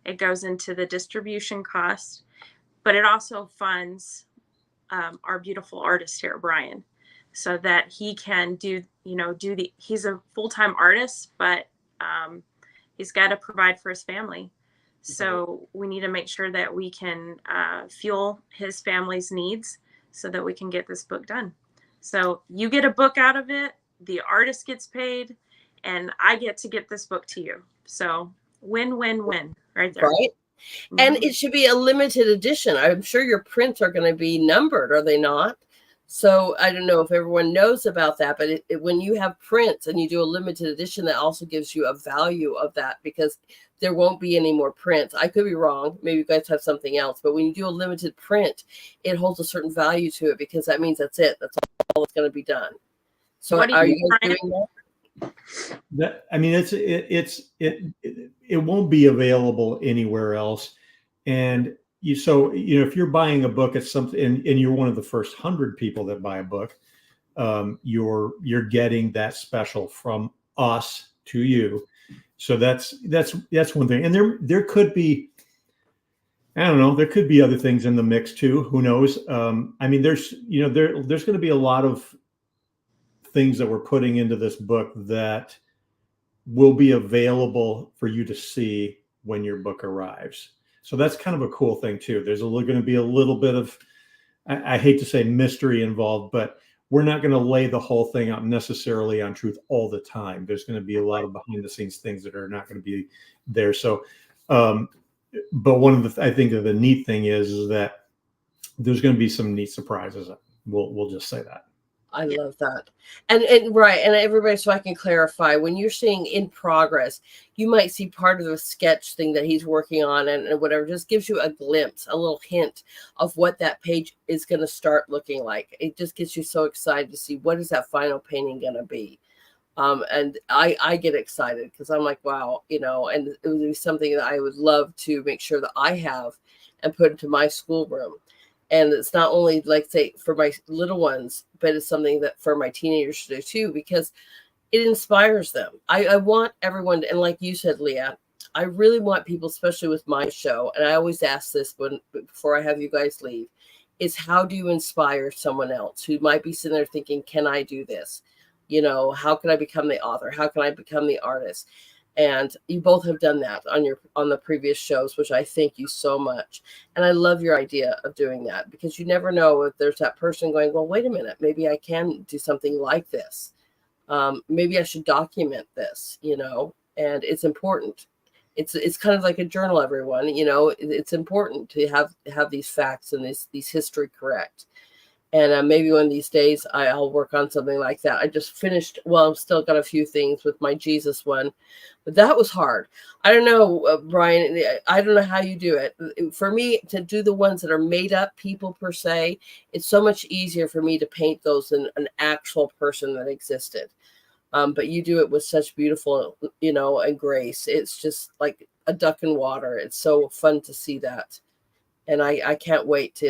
It goes into the distribution costs, but it also funds our beautiful artist here, Bryan, so that he can he's a full-time artist, but he's got to provide for his family. So we need to make sure that we can fuel his family's needs so that we can get this book done. So you get a book out of it, the artist gets paid, and I get to get this book to you. So win, win, win right there. Right. Mm-hmm. And it should be a limited edition. I'm sure your prints are going to be numbered, are they not? So I don't know if everyone knows about that, but when you have prints and you do a limited edition, that also gives you a value of that, because there won't be any more prints. I could be wrong. Maybe you guys have something else, but when you do a limited print, it holds a certain value to it, because that means that's it. That's all that's going to be done. So are you guys doing that? It won't be available anywhere else. And if you're buying a book at something, and you're one of the first 100 people that buy a book, you're getting that special from us to you. So that's one thing. And there could be, I don't know. There could be other things in the mix too. Who knows? I mean, there's there's going to be a lot of things that we're putting into this book that will be available for you to see when your book arrives. So that's kind of a cool thing too. There's going to be a little bit of, I hate to say mystery involved, but we're not going to lay the whole thing out necessarily on truth all the time. There's going to be a lot of behind the scenes things that are not going to be there. So, but one of the, I think the neat thing is that there's going to be some neat surprises. We'll just say that. I love that. And right. And everybody, so I can clarify, when you're seeing in progress, you might see part of the sketch thing that he's working on and whatever, just gives you a glimpse, a little hint of what that page is going to start looking like. It just gets you so excited to see what is that final painting going to be. And I get excited because I'm like, wow, and it would be something that I would love to make sure that I have and put into my schoolroom. And it's not only like, say, for my little ones, but it's something that for my teenagers to do too, because it inspires them. I want everyone to, and like you said, Leah, I really want people, especially with my show, and I always ask this before I have you guys leave, is how do you inspire someone else who might be sitting there thinking, can I do this? How can I become the author? How can I become the artist? And you both have done that on the previous shows, which I thank you so much. And I love your idea of doing that, because you never know if there's that person going, well, wait a minute, maybe I can do something like this. Maybe I should document this, and it's important. It's kind of like a journal, everyone. It's important to have these facts and these history correct. And maybe one of these days I'll work on something like that. I just finished, well, I've still got a few things with my Jesus one, but that was hard. I don't know, Bryan, I don't know how you do it. For me, to do the ones that are made up people per se, it's so much easier for me to paint those than an actual person that existed. But you do it with such beautiful, and grace. It's just like a duck in water. It's so fun to see that. And I can't wait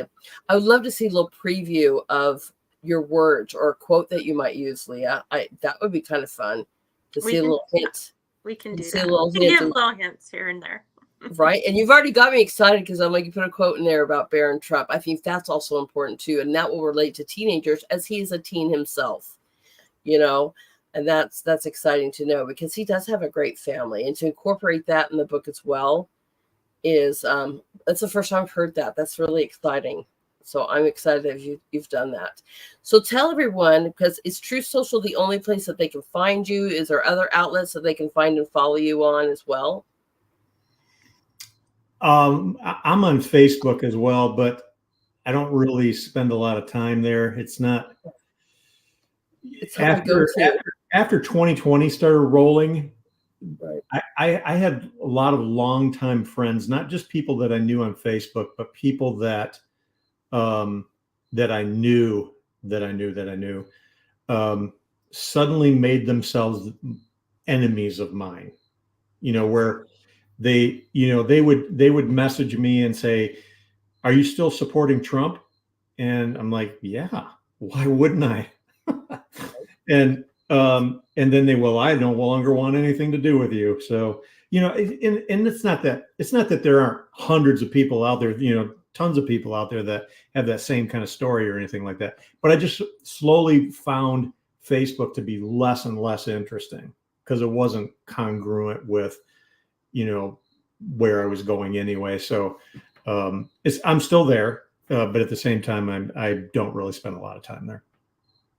I would love to see a little preview of your words or a quote that you might use, Leah. That would be kind of fun to see a little hint. We can do see that. A little We can hint give little hints here and there. Right. And you've already got me excited because I'm like, you put a quote in there about Barron Trump. I think that's also important too. And that will relate to teenagers as he is a teen himself, and that's exciting to know, because he does have a great family, and to incorporate that in the book as well is that's the first time I've heard that. That's really exciting. So I'm excited that you've done that. So tell everyone, because is Truth Social the only place that they can find you? Is there other outlets that they can find and follow you on as well? I'm on Facebook as well, but I don't really spend a lot of time there. It's not. It's after 2020 started rolling. Right. I had a lot of longtime friends, not just people that I knew on Facebook, but people that that I knew suddenly made themselves enemies of mine. Where they would message me and say, "Are you still supporting Trump?" And I'm like, "Yeah, why wouldn't I?" And then I no longer want anything to do with you. So, and it's not that there aren't hundreds of people out there, tons of people out there that have that same kind of story or anything like that. But I just slowly found Facebook to be less and less interesting because it wasn't congruent with, where I was going anyway. So I'm still there, but at the same time, I don't really spend a lot of time there.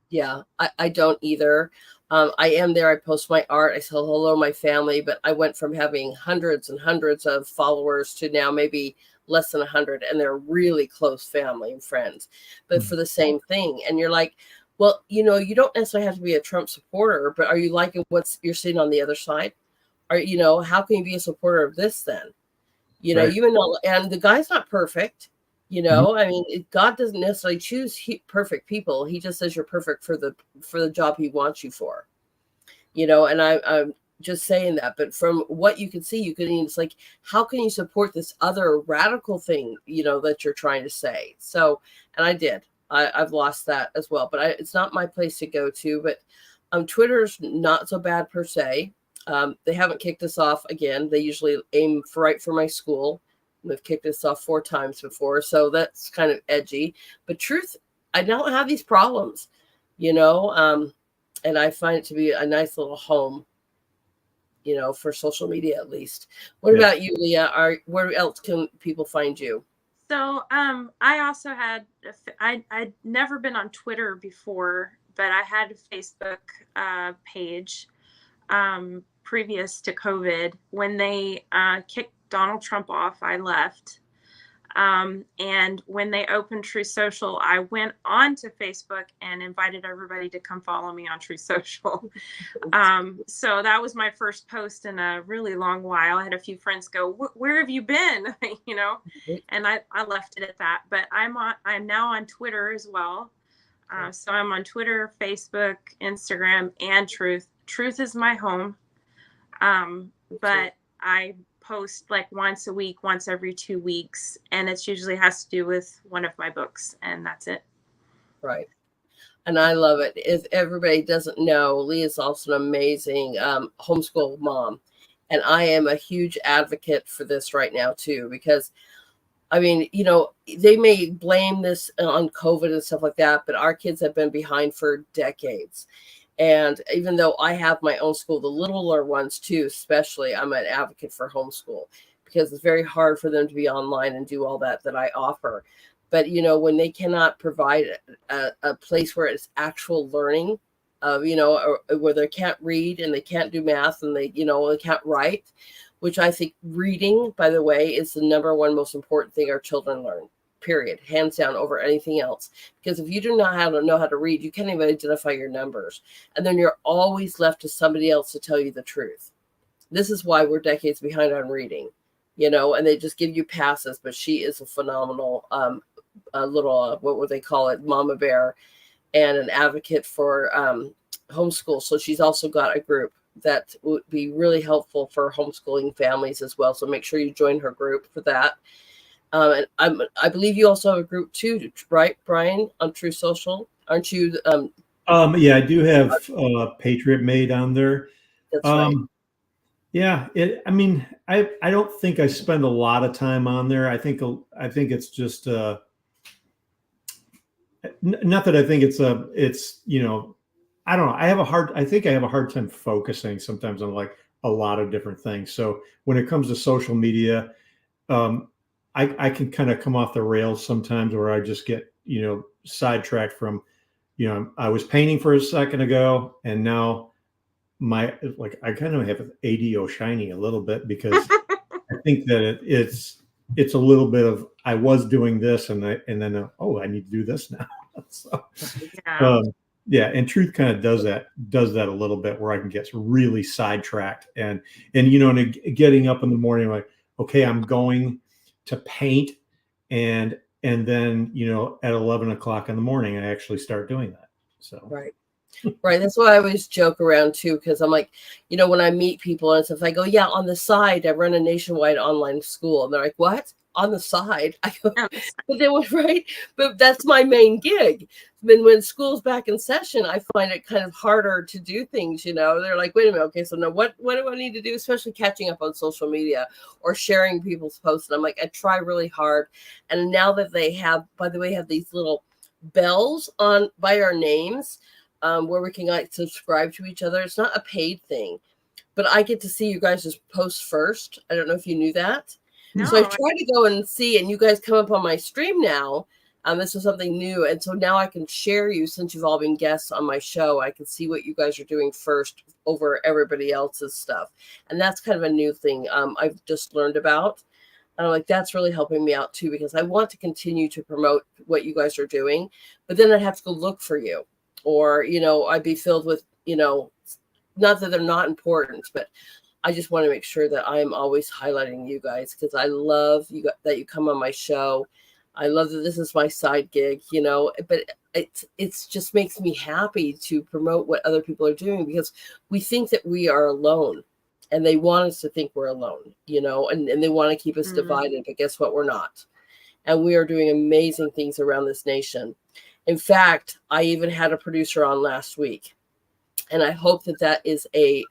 Yeah, I don't either. I am there. I post my art. I say hello to my family, but I went from having hundreds and hundreds of followers to now maybe less than 100, and they're really close family and friends, but for the same thing. And you're like, well, you don't necessarily have to be a Trump supporter, but are you liking what you're seeing on the other side? Or, how can you be a supporter of this then? Right. And the guy's not perfect. I mean, God doesn't necessarily choose perfect people. He just says you're perfect for the job he wants you for, and I'm just saying that. But from what you can see, it's like, how can you support this other radical thing, that you're trying to say? So, and I did. I've lost that as well, but it's not my place to go to. But Twitter's not so bad per se. They haven't kicked us off again. They usually aim right for my school. We've kicked us off 4 times before, so that's kind of edgy. But truth, I don't have these problems, and I find it to be a nice little home, for social media at least. What about you, Leah? Where else can people find you? So I also had, I'd never been on Twitter before, but I had a Facebook page previous to COVID. When they kicked Donald Trump off, I left. And when they opened True Social, I went on to Facebook and invited everybody to come follow me on True Social. So that was my first post in a really long while. I had a few friends go, "Where have you been?" And I left it at that. But I'm now on Twitter as well. So I'm on Twitter, Facebook, Instagram, and Truth. Truth is my home. But I post like once a week, once every 2 weeks, and it usually has to do with one of my books, and that's it. Right. And I love it. If everybody doesn't know, Leah's also an amazing homeschool mom, and I am a huge advocate for this right now too, because I mean, they may blame this on COVID and stuff like that, but our kids have been behind for decades. And even though I have my own school, the littler ones too, especially, I'm an advocate for homeschool because it's very hard for them to be online and do all that I offer. But, when they cannot provide a place where it's actual learning, or where they can't read and they can't do math and they can't write, which I think reading, by the way, is the number one most important thing our children learn. Period, hands down, over anything else. Because if you do not know how to read, you can't even identify your numbers. And then you're always left to somebody else to tell you the truth. This is why we're decades behind on reading, and they just give you passes. But she is a phenomenal little, what would they call it, mama bear, and an advocate for homeschool. So she's also got a group that would be really helpful for homeschooling families as well. So make sure you join her group for that. And I believe you also have a group too, right, Bryan, on True Social? Aren't you? Yeah, I do have Patriot Made on there. That's right. Yeah, I mean, I don't think I spend a lot of time on there. I think it's just not that I think it's I don't know. I think I have a hard time focusing sometimes on like a lot of different things. So when it comes to social media, I can kind of come off the rails sometimes where I just get, sidetracked from, I was painting for a second ago and now I kind of have ADO shiny a little bit because I think that it's a little bit of, I was doing this and then, I need to do this now. So, yeah. And Truth kind of does that a little bit where I can get really sidetracked and getting up in the morning, like, okay, I'm going to paint and then at 11 o'clock in the morning I actually start doing that. So right that's why I always joke around too, because I'm like, when I meet people and stuff, I go, yeah, on the side I run a nationwide online school, and they're like, what, on the side? I go, but they were right, but that's my main gig. Then when school's back in session, I find it kind of harder to do things. They're like, wait a minute, okay, so now what do I need to do, especially catching up on social media or sharing people's posts? And I'm like, I try really hard. And now that they have, by the way, have these little bells on by our names, where we can like subscribe to each other. It's not a paid thing, but I get to see you guys just post first. I don't know if you knew that. No. So I try to go and see, and you guys come up on my stream now. This is something new. And so now I can share you, since you've all been guests on my show, I can see what you guys are doing first over everybody else's stuff. And that's kind of a new thing I've just learned about. And I'm like, that's really helping me out too, because I want to continue to promote what you guys are doing, but then I'd have to go look for you. Or, I'd be filled with, not that they're not important, but I just want to make sure that I'm always highlighting you guys, because I love that you come on my show. I love that this is my side gig, but it's just makes me happy to promote what other people are doing, because we think that we are alone, and they want us to think we're alone, and they want to keep us divided, but guess what? We're not. And we are doing amazing things around this nation. In fact, I even had a producer on last week, and I hope that is a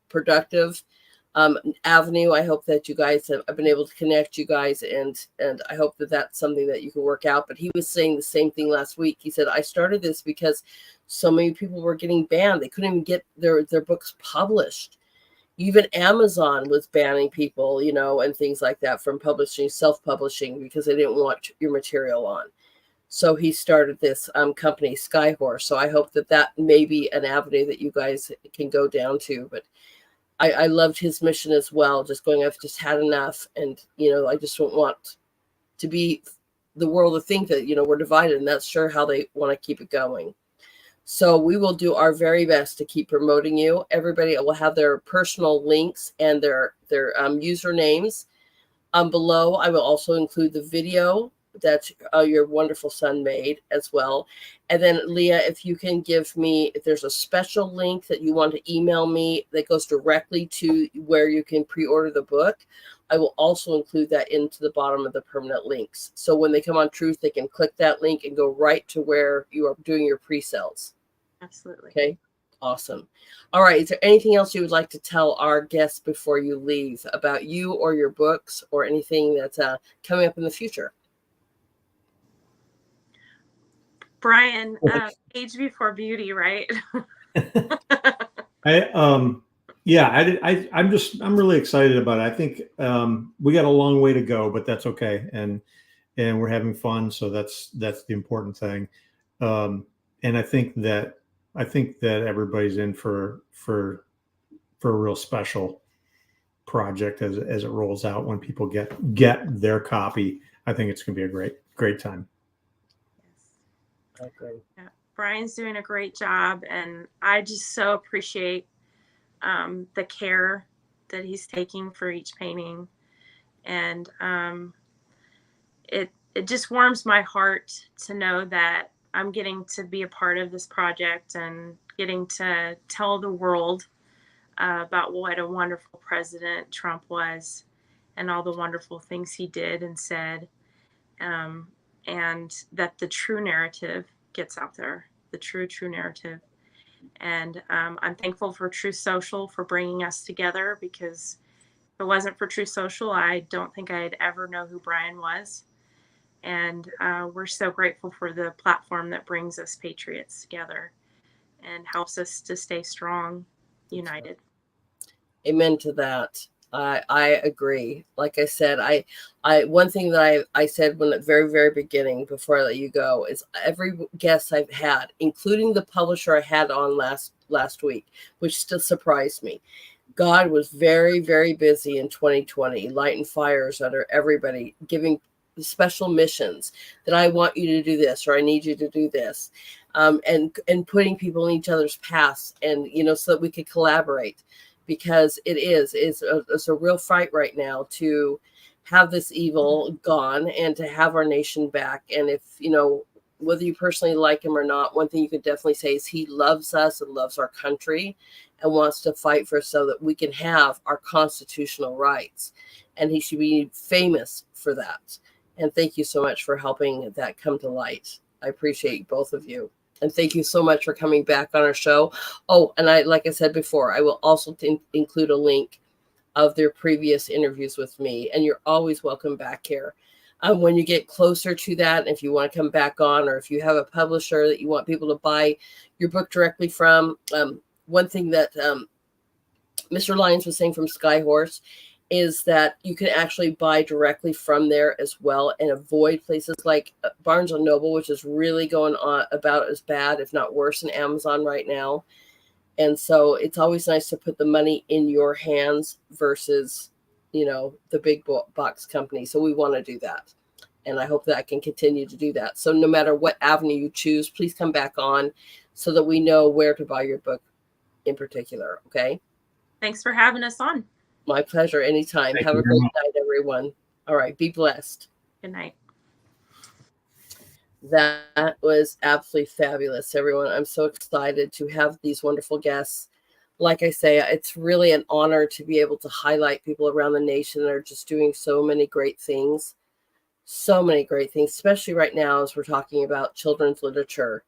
productive avenue. I hope that you guys have, I've been able to connect you guys, and I hope that that's something that you can work out. But he was saying the same thing last week. He said, I started this because so many people were getting banned. They couldn't even get their books published. Even Amazon was banning people, you know, and things like that from publishing, self-publishing, because they didn't want your material on. So he started this company, Skyhorse. So I hope that that may be an avenue that you guys can go down to. But I loved his mission as well. Just going, I've just had enough. And, you know, I just don't want to be the world to think that, you know, we're divided, and that's sure how they want to keep it going. So we will do our very best to keep promoting you. Everybody will have their personal links and their usernames below. I will also include the video that your wonderful son made as well. And then Leah, if you can give me, if there's a special link that you want to email me that goes directly to where you can pre-order the book, I will also include that into the bottom of the permanent links. So when they come on Truth, they can click that link and go right to where you are doing your pre-sales. Absolutely. Okay. Awesome. All right. Is there anything else you would like to tell our guests before you leave about you or your books or anything that's coming up in the future? Bryan, age before beauty, right? I'm really excited about it. I think we got a long way to go, but that's okay. And we're having fun. So that's the important thing. And I think that everybody's in for a real special project as it rolls out. When people get their copy, I think it's going to be a great time. Okay. Yeah, Bryan's doing a great job, and I just so appreciate the care that he's taking for each painting, and it just warms my heart to know that I'm getting to be a part of this project and getting to tell the world about what a wonderful president Trump was, and all the wonderful things he did and said. And that the true narrative gets out there, the true narrative. And I'm thankful for Truth Social for bringing us together, because if it wasn't for Truth Social, I don't think I'd ever know who Bryan was. And we're so grateful for the platform that brings us patriots together and helps us to stay strong, united. Amen to that. I agree. Like I said, I one thing that I said when at the very, very beginning before I let you go is every guest I've had, including the publisher I had on last week, which still surprised me. God was very, very busy in 2020, lighting fires under everybody, giving special missions that I want you to do this, or I need you to do this, and putting people in each other's paths, and, you know, so that we could collaborate. Because it's a real fight right now to have this evil gone and to have our nation back. And if, you know, whether you personally like him or not, one thing you can definitely say is he loves us and loves our country and wants to fight for us so that we can have our constitutional rights. And he should be famous for that. And thank you so much for helping that come to light. I appreciate both of you. And thank you so much for coming back on our show. Oh, and like I said before, I will also include a link of their previous interviews with me. And you're always welcome back here. When you get closer to that, if you want to come back on, or if you have a publisher that you want people to buy your book directly from, one thing that Mr. Lyons was saying from Skyhorse is that you can actually buy directly from there as well and avoid places like Barnes & Noble, which is really going on about as bad, if not worse, than Amazon right now. And so it's always nice to put the money in your hands versus, you know, the big box company. So we want to do that. And I hope that I can continue to do that. So no matter what avenue you choose, please come back on so that we know where to buy your book in particular. Okay. Thanks for having us on. My pleasure. Anytime. Have a great night, everyone. All right. Be blessed. Good night. That was absolutely fabulous, everyone. I'm so excited to have these wonderful guests. Like I say, it's really an honor to be able to highlight people around the nation that are just doing so many great things. So many great things, especially right now as we're talking about children's literature.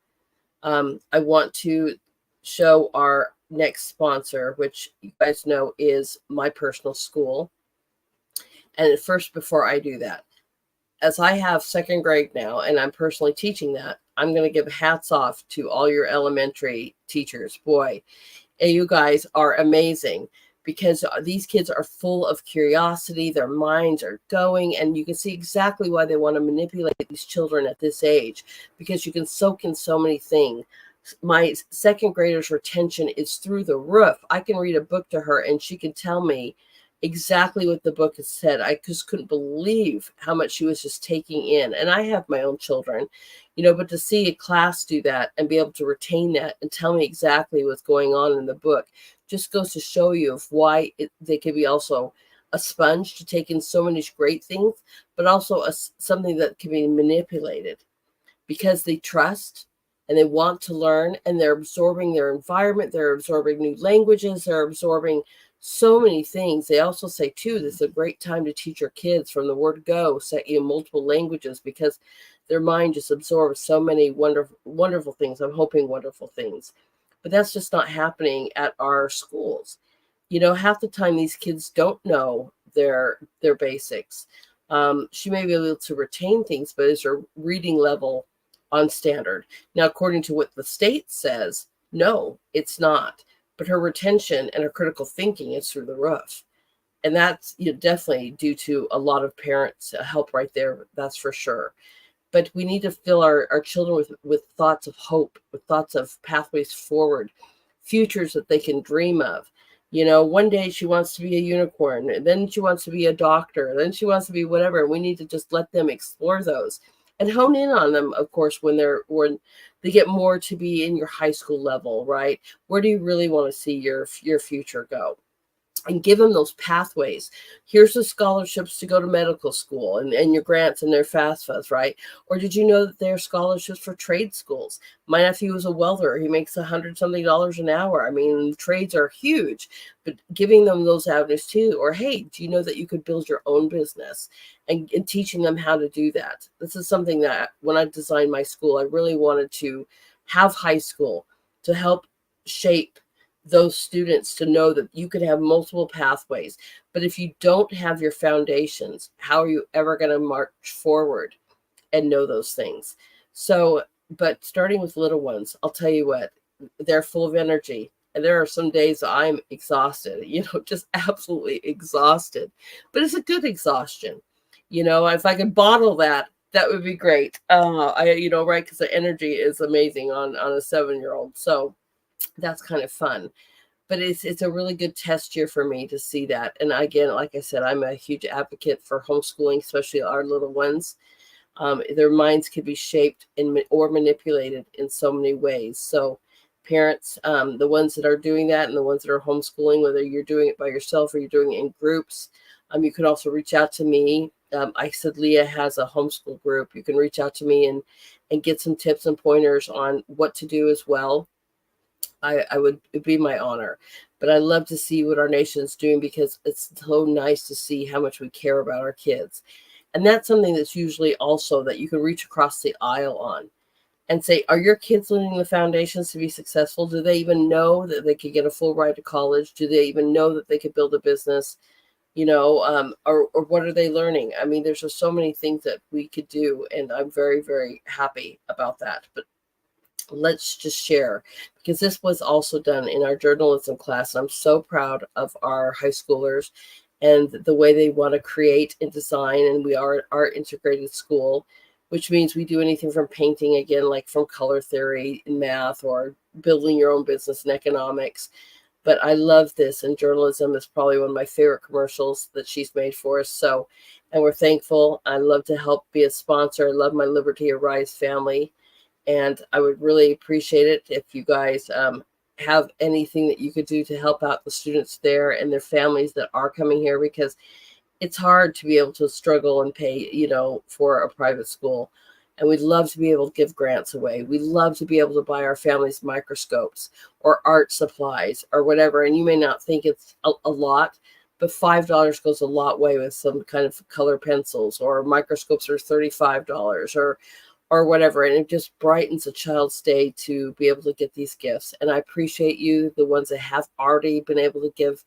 I want to show our next sponsor, which you guys know is my personal school. And first, before I do that, as I have second grade now, and I'm personally teaching that, I'm going to give hats off to all your elementary teachers. Boy, and you guys are amazing, because these kids are full of curiosity. Their minds are going, and you can see exactly why they want to manipulate these children at this age, because you can soak in so many things. My second grader's retention is through the roof. I can read a book to her and she can tell me exactly what the book has said. I just couldn't believe how much she was just taking in. And I have my own children, but to see a class do that and be able to retain that and tell me exactly what's going on in the book just goes to show you of why they could be also a sponge to take in so many great things, but also something that can be manipulated, because they trust and they want to learn, and they're absorbing their environment. They're absorbing new languages. They're absorbing so many things. They also say too, this is a great time to teach your kids from the word go, set multiple languages, because their mind just absorbs so many wonderful things. I'm hoping wonderful things, but that's just not happening at our schools. Half the time these kids don't know their basics. She may be able to retain things, but is her reading level on standard? Now, according to what the state says, no, it's not. But her retention and her critical thinking is through the roof. And that's definitely due to a lot of parents' help right there. That's for sure. But we need to fill our children with thoughts of hope, with thoughts of pathways forward, futures that they can dream of. One day she wants to be a unicorn, and then she wants to be a doctor, and then she wants to be whatever. And we need to just let them explore those and hone in on them, of course, when they get more to be in your high school level, right? Where do you really want to see your future go? And give them those pathways. Here's the scholarships to go to medical school, and your grants and their FAFSAs, right? Or did you know that there are scholarships for trade schools? My nephew is a welder. He makes $100-something an hour. I mean, trades are huge, but giving them those avenues too. Or, hey, do you know that you could build your own business, and teaching them how to do that? This is something that when I designed my school, I really wanted to have high school to help shape those students to know that you can have multiple pathways. But if you don't have your foundations, how are you ever going to march forward and know those things? So, but starting with little ones, I'll tell you what, they're full of energy. And there are some days I'm exhausted, just absolutely exhausted. But it's a good exhaustion. If I could bottle that would be great. Right, because the energy is amazing on a 7-year-old. So that's kind of fun. But it's a really good test year for me to see that. And again, like I said, I'm a huge advocate for homeschooling, especially our little ones. Their minds can be shaped or manipulated in so many ways. So parents, the ones that are doing that and the ones that are homeschooling, whether you're doing it by yourself or you're doing it in groups, you can also reach out to me. I said Leia has a homeschool group. You can reach out to me and get some tips and pointers on what to do as well. It'd be my honor. But I love to see what our nation's doing, because it's so nice to see how much we care about our kids. And that's something that's usually also that you can reach across the aisle on and say, are your kids learning the foundations to be successful? Do they even know that they could get a full ride to college? Do they even know that they could build a business? Or what are they learning? I mean, there's just so many things that we could do, and I'm very, very happy about that. But let's just share, because this was also done in our journalism class. I'm so proud of our high schoolers and the way they want to create and design. And we are our integrated school, which means we do anything from painting, again, like from color theory in math, or building your own business in economics. But I love this, and journalism is probably one of my favorite commercials that she's made for us. So, and we're thankful. I love to help be a sponsor. I love my Liberty Arise family. And I would really appreciate it if you guys have anything that you could do to help out the students there and their families that are coming here, because it's hard to be able to struggle and pay, for a private school. And we'd love to be able to give grants away. We'd love to be able to buy our families microscopes or art supplies or whatever. And you may not think it's a lot, but $5 goes a lot way with some kind of color pencils, or microscopes are $35, or or whatever. And it just brightens a child's day to be able to get these gifts. And I appreciate you, the ones that have already been able to give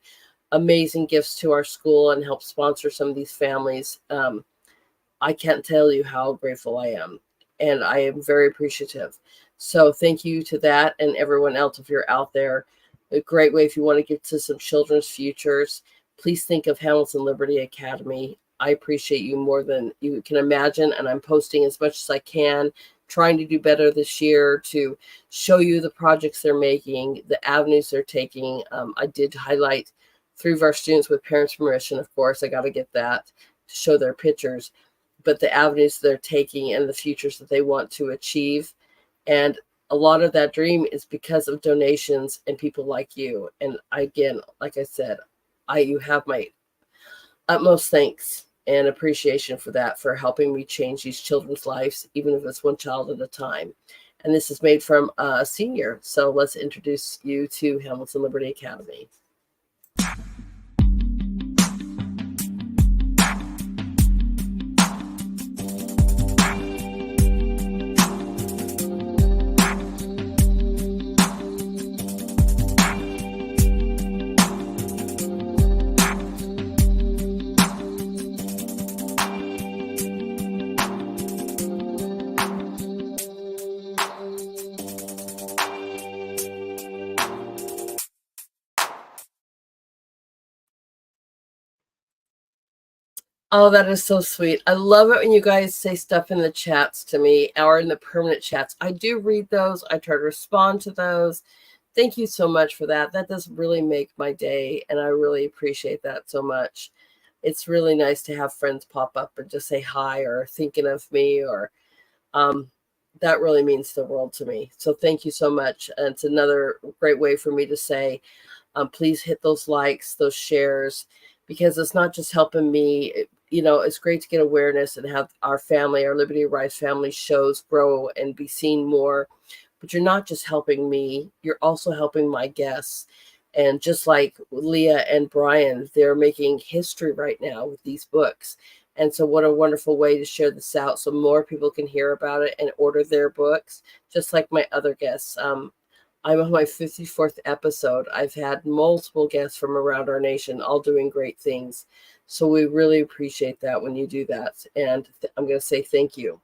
amazing gifts to our school and help sponsor some of these families. I can't tell you how grateful I am. And I am very appreciative. So thank you to that and everyone else if you're out there. A great way if you want to get to some children's futures, please think of Hamilton Liberty Academy. I appreciate you more than you can imagine, and I'm posting as much as I can, trying to do better this year to show you the projects they're making, the avenues they're taking. I did highlight 3 of our students with parents' permission. Of course, I got to get that to show their pictures, but the avenues they're taking and the futures that they want to achieve. And a lot of that dream is because of donations and people like you. And again, like I said, you have my utmost thanks and appreciation for that, for helping me change these children's lives, even if it's one child at a time. And this is made from a senior. So let's introduce you to Hamilton Liberty Academy. Oh, that is so sweet. I love it when you guys say stuff in the chats to me or in the permanent chats. I do read those. I try to respond to those. Thank you so much for that. That does really make my day, and I really appreciate that so much. It's really nice to have friends pop up and just say hi or thinking of me, or that really means the world to me. So thank you so much. And it's another great way for me to say, please hit those likes, those shares, because it's not just helping me. You know, it's great to get awareness and have our family, our Liberty Rise family shows grow and be seen more. But you're not just helping me, you're also helping my guests. And just like Leah and Bryan, they're making history right now with these books. And so what a wonderful way to share this out so more people can hear about it and order their books, just like my other guests. I'm on my 54th episode. I've had multiple guests from around our nation, all doing great things. So we really appreciate that when you do that. And I'm going to say thank you.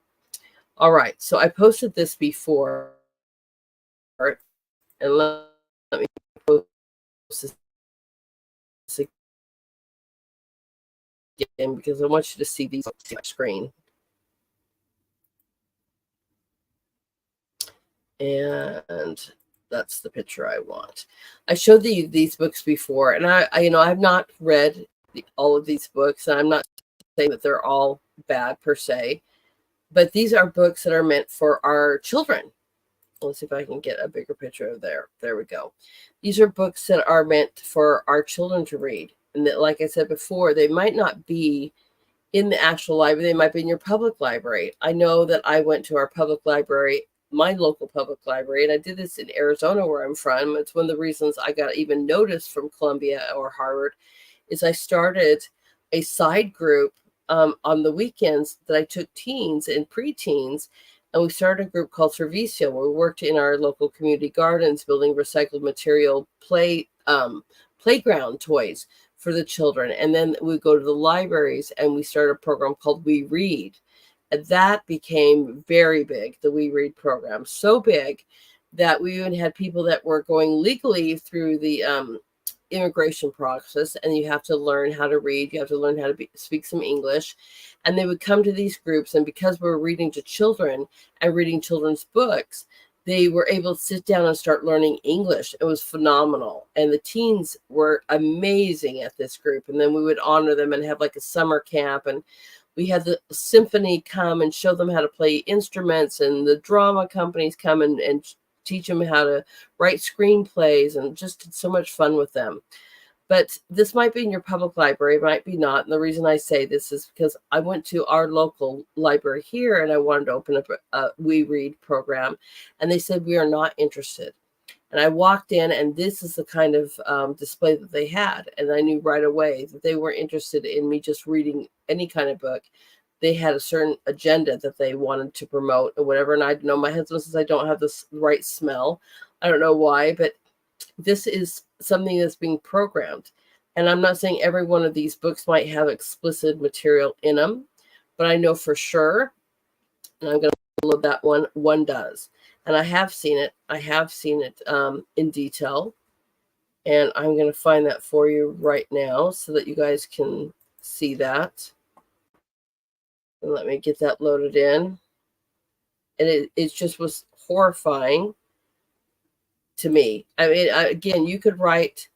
All right. So I posted this before. And let me post this again because I want you to see these on the screen. And that's the picture I want. I showed these books before, and I have not read all of these books, and I'm not saying that they're all bad per se, but these are books that are meant for our children. Let's see if I can get a bigger picture of there. There we go. These are books that are meant for our children to read. And that, like I said before, they might not be in the actual library. They might be in your public library. I know that I went to our public library, my local public library, and I did this in Arizona where I'm from. It's one of the reasons I got even noticed from Columbia or Harvard is I started a side group on the weekends that I took teens and preteens, and we started a group called Servicio, where we worked in our local community gardens, building recycled material playground toys for the children. And then we go to the libraries and we started a program called We Read. And that became very big, the We Read program, so big that we even had people that were going legally through the immigration process, and you have to learn how to read, you have to learn how to speak some English, and they would come to these groups, and because we were reading to children and reading children's books, they were able to sit down and start learning English. It was phenomenal, and the teens were amazing at this group. And then we would honor them and have like a summer camp, and we had the symphony come and show them how to play instruments, and the drama companies come and teach them how to write screenplays, and just did so much fun with them. But this might be in your public library, might be not. And the reason I say this is because I went to our local library here and I wanted to open up a We Read program. And they said, we are not interested. And I walked in, and this is the kind of display that they had. And I knew right away that they weren't interested in me just reading any kind of book, they had a certain agenda that they wanted to promote or whatever. And I know my husband says I don't have the right smell. I don't know why, but this is something that's being programmed. And I'm not saying every one of these books might have explicit material in them, but I know for sure, and I'm going to load that one does. And I have seen it. I have seen it in detail. And I'm going to find that for you right now so that you guys can see that. And let me get that loaded in. And it just was horrifying to me. I mean, again, you could write,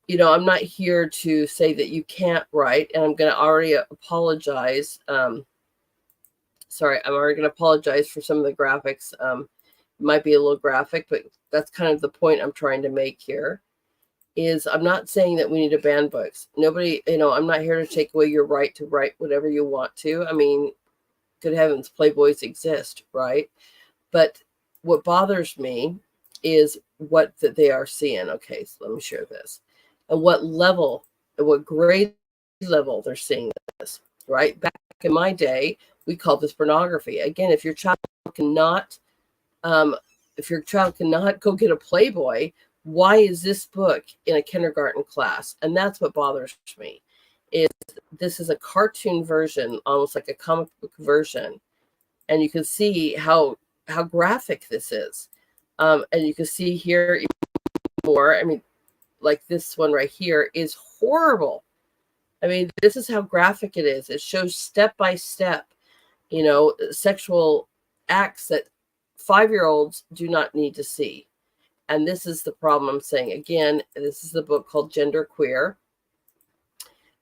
I'm not here to say that you can't write, and I'm going to already apologize. Sorry, I'm already going to apologize for some of the graphics. It might be a little graphic, but that's kind of the point I'm trying to make here. Is I'm not saying that we need to ban books. Nobody, I'm not here to take away your right to write whatever you want to. I mean, good heavens, Playboys exist, right? But what bothers me is what that they are seeing. Okay, so let me share this. And what level, and what grade level they're seeing this, right? Back in my day, we called this pornography. Again, if your child cannot go get a Playboy, why is this book in a kindergarten class? And that's what bothers me. Is this is a cartoon version, almost like a comic book version, and you can see how graphic this is, and you can see here even more. I mean, like this one right here is horrible. I mean, this is how graphic it is. It shows step by step, sexual acts that 5-year-olds do not need to see. And this is the problem I'm saying. Again, this is the book called Gender Queer.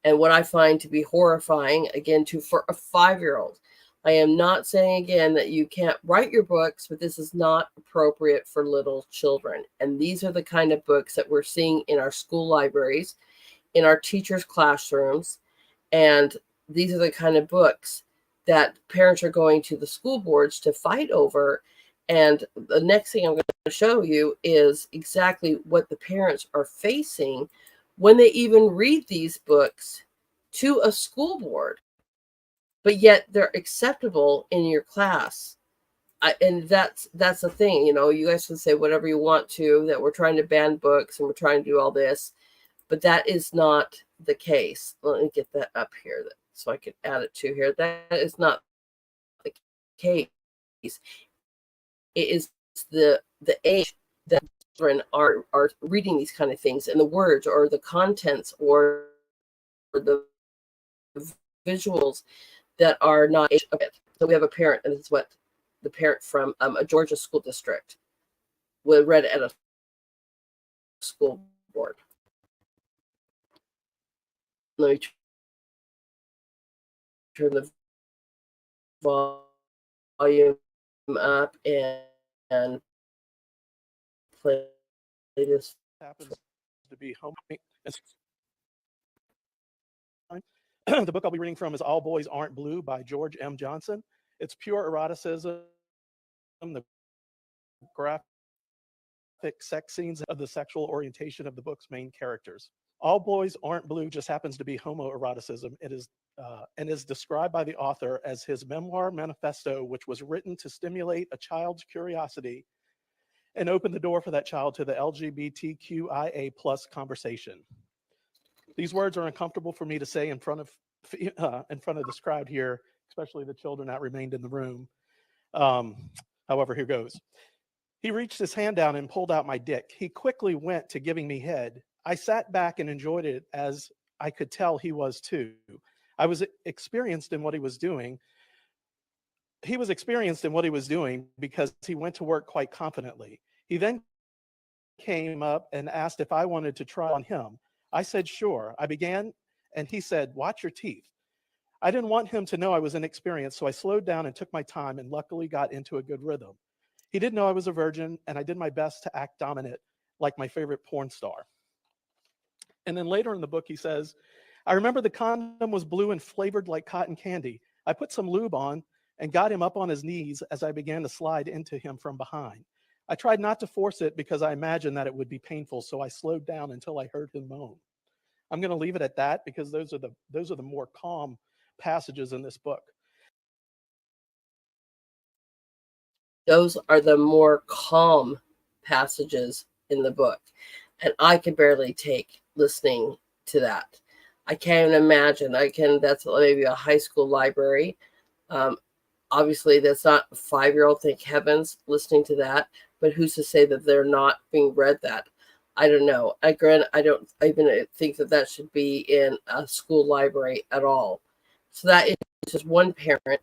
And what I find to be horrifying, again, for a 5-year-old. I am not saying, again, that you can't write your books, but this is not appropriate for little children. And these are the kind of books that we're seeing in our school libraries, in our teachers' classrooms. And these are the kind of books that parents are going to the school boards to fight over. And the next thing I'm going to show you is exactly what the parents are facing when they even read these books to a school board, but yet they're acceptable in your class. And that's the thing, you guys can say whatever you want to, that we're trying to ban books and we're trying to do all this, but that is not the case. Let me get that up here so I can add it to here. That is not the case. It is the age that children are reading these kind of things, and the words or the contents or the visuals that are not age appropriate. So we have a parent, and this is what the parent from a Georgia school district would read at a school board. Let me turn the volume up and play this. Happens to be home. The book I'll be reading from is All Boys Aren't Blue by George M. Johnson. It's pure eroticism, the graphic sex scenes of the sexual orientation of the book's main characters. All Boys Aren't Blue just happens to be homoeroticism. It is and is described by the author as his memoir manifesto, which was written to stimulate a child's curiosity and open the door for that child to the LGBTQIA+ conversation. These words are uncomfortable for me to say in front of this crowd here, especially the children that remained in the room. However, here goes. He reached his hand down and pulled out my dick. He quickly went to giving me head. I sat back and enjoyed it, as I could tell he was too. I was experienced in what he was doing. He was experienced in what he was doing because he went to work quite confidently. He then came up and asked if I wanted to try on him. I said, sure. I began, and he said, watch your teeth. I didn't want him to know I was inexperienced, so I slowed down and took my time and luckily got into a good rhythm. He didn't know I was a virgin, and I did my best to act dominant like my favorite porn star. And then later in the book, he says, I remember the condom was blue and flavored like cotton candy. I put some lube on and got him up on his knees as I began to slide into him from behind. I tried not to force it because I imagined that it would be painful, so I slowed down until I heard him moan. I'm going to leave it at that because those are the more calm passages in this book. Those are the more calm passages in the book. And I can barely take listening to that. I can't even imagine. That's maybe a high school library. Obviously, that's not a 5-year-old, thank heavens, listening to that. But who's to say that they're not being read that? I don't know. I don't even think that should be in a school library at all. So that is just one parent.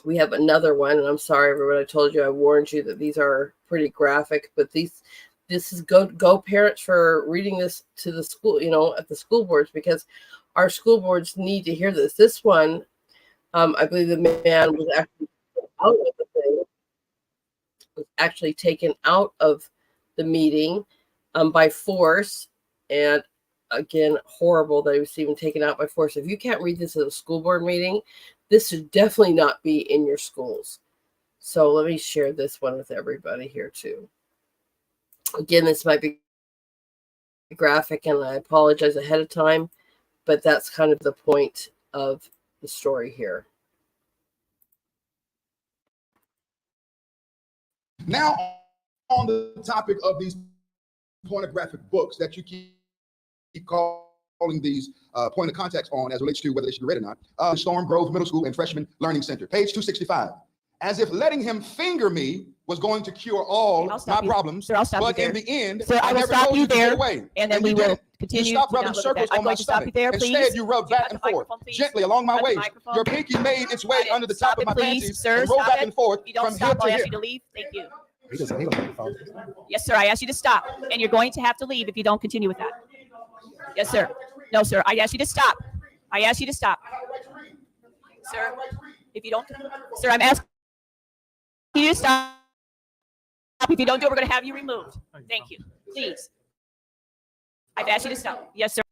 We have another one, and I'm sorry, everyone. I told you, I warned you that these are pretty graphic, but this is go parents for reading this to the school, at the school boards, because our school boards need to hear this. This one, I believe the man was actually out of the thing, was actually taken out of the meeting by force, and again, horrible that he was even taken out by force. If you can't read this at a school board meeting, this should definitely not be in your schools. So let me share this one with everybody here too. Again, this might be graphic, and I apologize ahead of time, but that's kind of the point of the story here. Now, on the topic of these pornographic books that you keep calling these point of contacts on as relates to whether they should be read or not, Storm Grove Middle School and Freshman Learning Center, page 265. As if letting him finger me was going to cure all my problems. Sir, I'll stop but you there. in the end, Sir, I will never stop told you to get there, away. and then we will continue. You stopped to rubbing not look at circles that. I'm on my going to stop you stomach. there, Instead, please. you rub Do you back have and the forth, microphone, please? gently along my Have the waist. microphone? Your pinky made its way under the top Stop of my it, please. panties Sir, and rolled stop back it. and forth If you don't from stop, hip I'll to ask hip. you to leave. Thank you. He doesn't need a microphone. Yes, sir. I asked you to stop, and you're going to have to leave if you don't continue with that. Yes, sir. No, sir. I asked you to stop. I asked you to stop. Sir, if you don't, sir, I'm asking you to stop. If you don't do it, we're going to have you removed. Thank you. Please. I've asked you to stop. Yes, sir.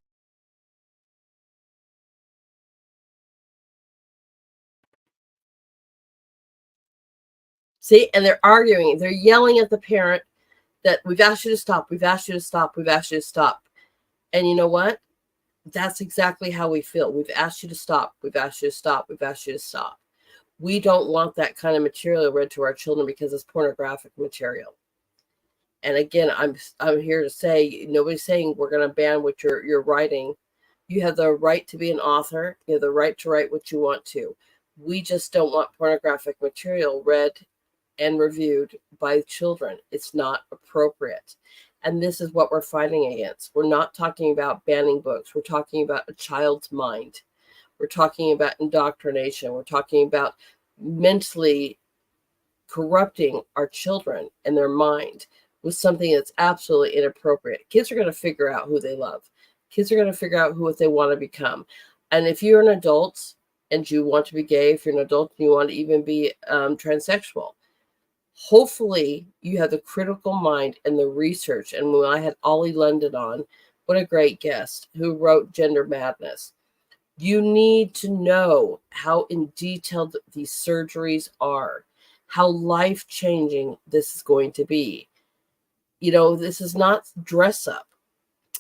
See, and they're arguing. They're yelling at the parent that we've asked you to stop. We've asked you to stop. We've asked you to stop. And you know what? That's exactly how we feel. We've asked you to stop. We've asked you to stop. We've asked you to stop. We don't want that kind of material read to our children because it's pornographic material. And again, I'm here to say, nobody's saying we're going to ban what you're writing. You have the right to be an author. You have the right to write what you want to. We just don't want pornographic material read and reviewed by children. It's not appropriate. And this is what we're fighting against. We're not talking about banning books. We're talking about a child's mind. We're talking about indoctrination. We're talking about mentally corrupting our children and their mind with something that's absolutely inappropriate. Kids are going to figure out who they love. Kids are going to figure out what they want to become. And if you're an adult and you want to be gay, if you're an adult and you want to even be transsexual, hopefully you have the critical mind and the research. And when I had Ollie London on, what a great guest, who wrote Gender Madness. You need to know how in detail these surgeries are, how life-changing this is going to be. This is not dress up.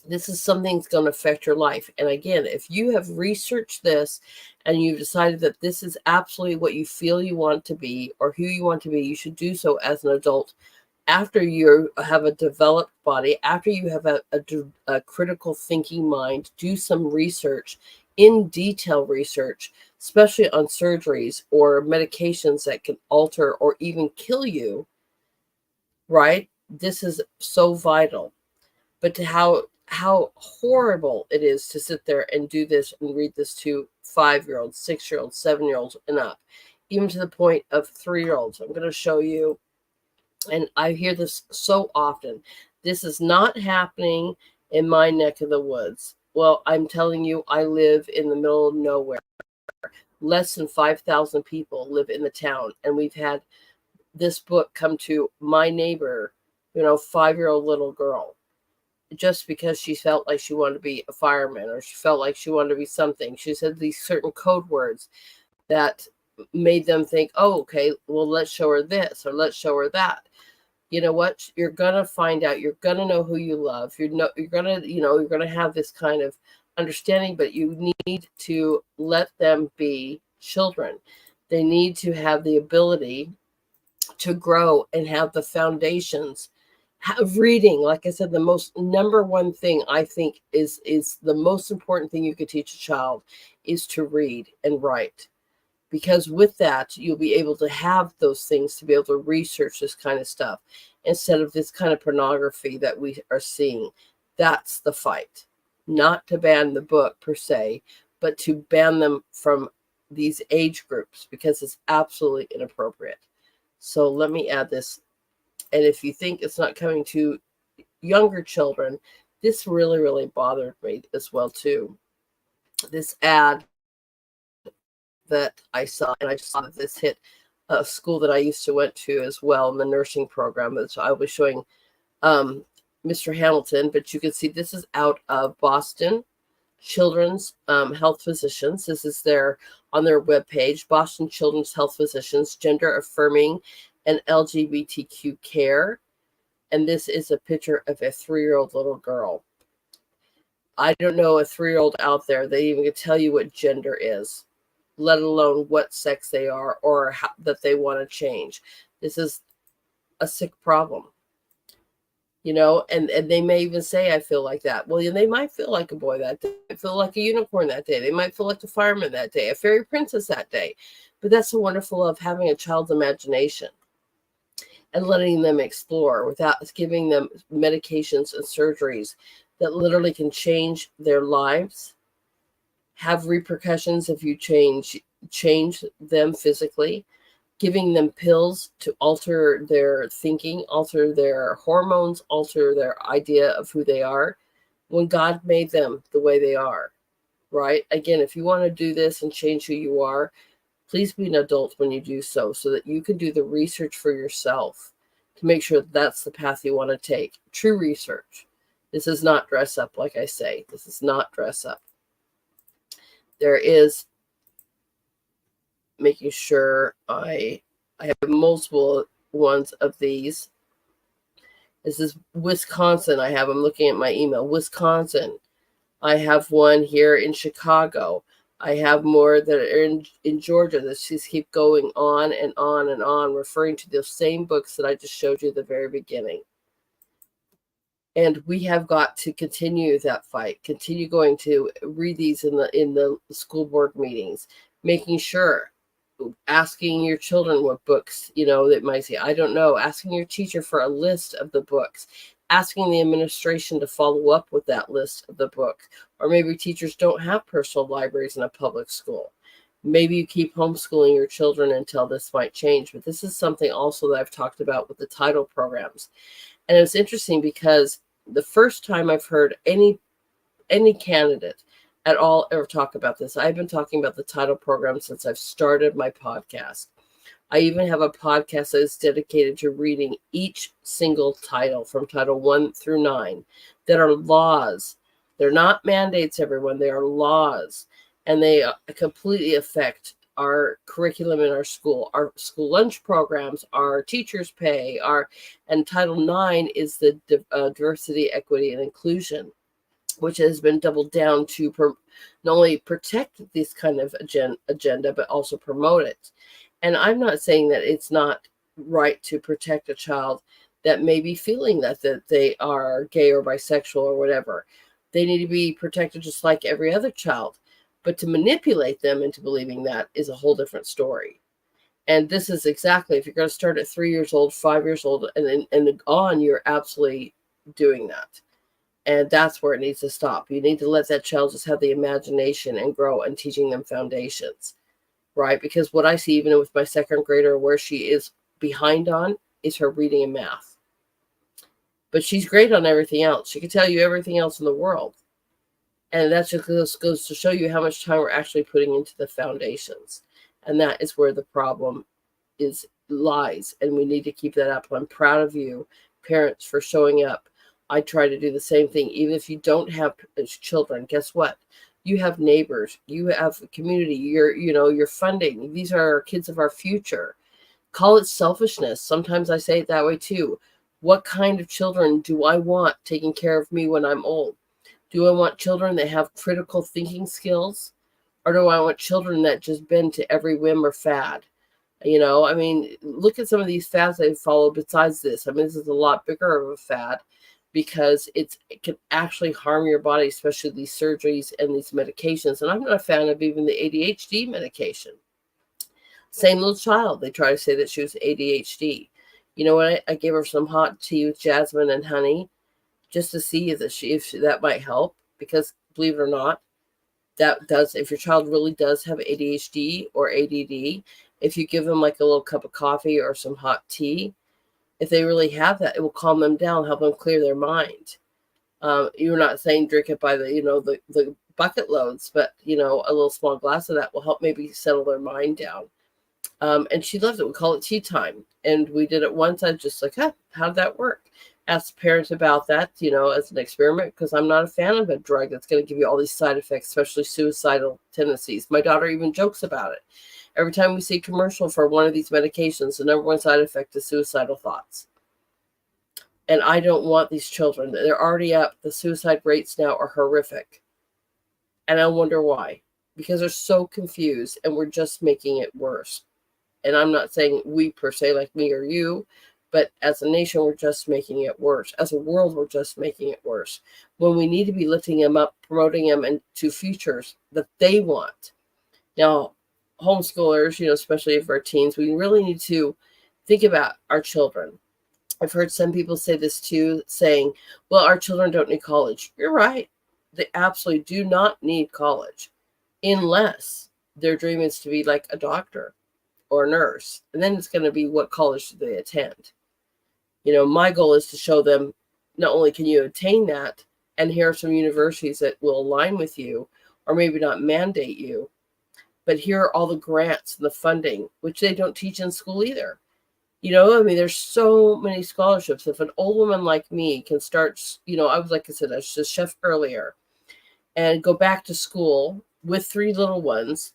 This is something that's going to affect your life. And again, if you have researched this and you've decided that this is absolutely what you feel you want to be or who you want to be, you should do so as an adult after you have a developed body, after you have a critical thinking mind. Do some research, in detail research, especially on surgeries or medications that can alter or even kill you, right? This is so vital. But to how horrible it is to sit there and do this and read this to 5-year-olds, 6-year-olds, 7-year-olds and up, even to the point of 3-year-olds. I'm going to show you, and I hear this so often. This is not happening in my neck of the woods. Well, I'm telling you, I live in the middle of nowhere. Less than 5,000 people live in the town, and we've had this book come to my neighbor, 5-year-old little girl, just because she felt like she wanted to be a fireman or she felt like she wanted to be something. She said these certain code words that made them think, oh, okay, well, let's show her this or let's show her that. You know what? You're going to find out. You're going to know who you love. You're going to have this kind of understanding, but you need to let them be children. They need to have the ability to grow and have the foundations of reading. Like I said, the most number one thing I think is the most important thing you could teach a child is to read and write, because with that you'll be able to have those things to be able to research this kind of stuff instead of this kind of pornography that we are seeing. That's the fight. Not to ban the book per se, but to ban them from these age groups, because it's absolutely inappropriate. So let me add this. And if you think it's not coming to younger children, this really, really bothered me as well too. This ad that I saw, and I saw that this hit a school that I used to went to as well in the nursing program. So I was showing Mr. Hamilton, but you can see this is out of Boston Children's Health Physicians. This is on their webpage, Boston Children's Health Physicians, Gender Affirming and LGBTQ Care. And this is a picture of a 3-year-old little girl. I don't know a 3-year-old out there that even can tell you what gender is, let alone what sex they are or how, that they want to change. This is a sick problem. And they may even say, I feel like that. Well, they might feel like a boy that day. They feel like a unicorn that day. They might feel like a fireman that day, a fairy princess that day. But that's the wonderful of having a child's imagination and letting them explore without giving them medications and surgeries that literally can change their lives, have repercussions if you change them physically, giving them pills to alter their thinking, alter their hormones, alter their idea of who they are, when God made them the way they are, right? Again, if you want to do this and change who you are, please be an adult when you do so that you can do the research for yourself to make sure that's the path you want to take. True research. This is not dress up, like I say. This is not dress up. There is making sure I have multiple ones of these. This is Wisconsin. I'm looking at my email. Wisconsin. I have one here in Chicago. I have more that are in Georgia that just keep going on and on and on, referring to the same books that I just showed you at the very beginning. And we have got to continue that fight, continue going to read these in the school board meetings, making sure, asking your children what books, that might say, I don't know, asking your teacher for a list of the books, asking the administration to follow up with that list of the book. Or maybe teachers don't have personal libraries in a public school. Maybe you keep homeschooling your children until this might change. But this is something also that I've talked about with the title programs. And it's interesting because the first time I've heard any candidate at all ever talk about this, I've been talking about the title program since I've started my podcast. I even have a podcast that is dedicated to reading each single title from Title 1 through 9 that are laws. They're not mandates, everyone. They are laws. And they completely affect our curriculum in our school lunch programs, our teachers' pay, and Title 9 is the diversity, equity, and inclusion, which has been doubled down to not only protect this kind of agenda, but also promote it. And I'm not saying that it's not right to protect a child that may be feeling that they are gay or bisexual or whatever. They need to be protected just like every other child. But to manipulate them into believing that is a whole different story. And this is exactly, if you're going to start at 3 years old, 5 years old, and on, you're absolutely doing that. And that's where it needs to stop. You need to let that child just have the imagination and grow, and teaching them foundations, right? Because what I see, even with my second grader, where she is behind on is her reading and math. But she's great on everything else. She can tell you everything else in the world. And that just goes to show you how much time we're actually putting into the foundations. And that is where the problem lies. And we need to keep that up. I'm proud of you, parents, for showing up. I try to do the same thing. Even if you don't have children, guess what? You have neighbors. You have a community. You're funding. These are our kids of our future. Call it selfishness. Sometimes I say it that way too. What kind of children do I want taking care of me when I'm old? Do I want children that have critical thinking skills? Or do I want children that just bend to every whim or fad? You know, I mean, look at some of these fads they follow besides this. I mean, this is a lot bigger of a fad because it can actually harm your body, especially these surgeries and these medications. And I'm not a fan of even the ADHD medication. Same little child, they try to say that she was ADHD. You know what? I gave her some hot tea with jasmine and honey just to see if that might help. Because believe it or not, that does, if your child really does have ADHD or ADD, if you give them like a little cup of coffee or some hot tea, if they really have that, it will calm them down, help them clear their mind. You're not saying drink it by the bucket loads, but a little small glass of that will help maybe settle their mind down. And she loves it. We call it tea time. And we did it once. I was just like, how did that work? Asked parents about that, as an experiment, because I'm not a fan of a drug that's going to give you all these side effects, especially suicidal tendencies. My daughter even jokes about it. Every time we see a commercial for one of these medications, the number one side effect is suicidal thoughts. And I don't want these children. They're already up. The suicide rates now are horrific. And I wonder why. Because they're so confused and we're just making it worse. And I'm not saying we per se, like me or you, but as a nation, we're just making it worse. As a world, we're just making it worse. When we need to be lifting them up, promoting them into futures that they want. Now, homeschoolers, especially if we're teens, we really need to think about our children. I've heard some people say this too, saying, well, our children don't need college. You're right. They absolutely do not need college unless their dream is to be like a doctor or a nurse. And then it's going to be, what college do they attend? My goal is to show them not only can you attain that, and here are some universities that will align with you or maybe not mandate you, but here are all the grants and the funding, which they don't teach in school either. There's so many scholarships. If an old woman like me can start, I was, like I said, I was a chef earlier, and go back to school with 3 little ones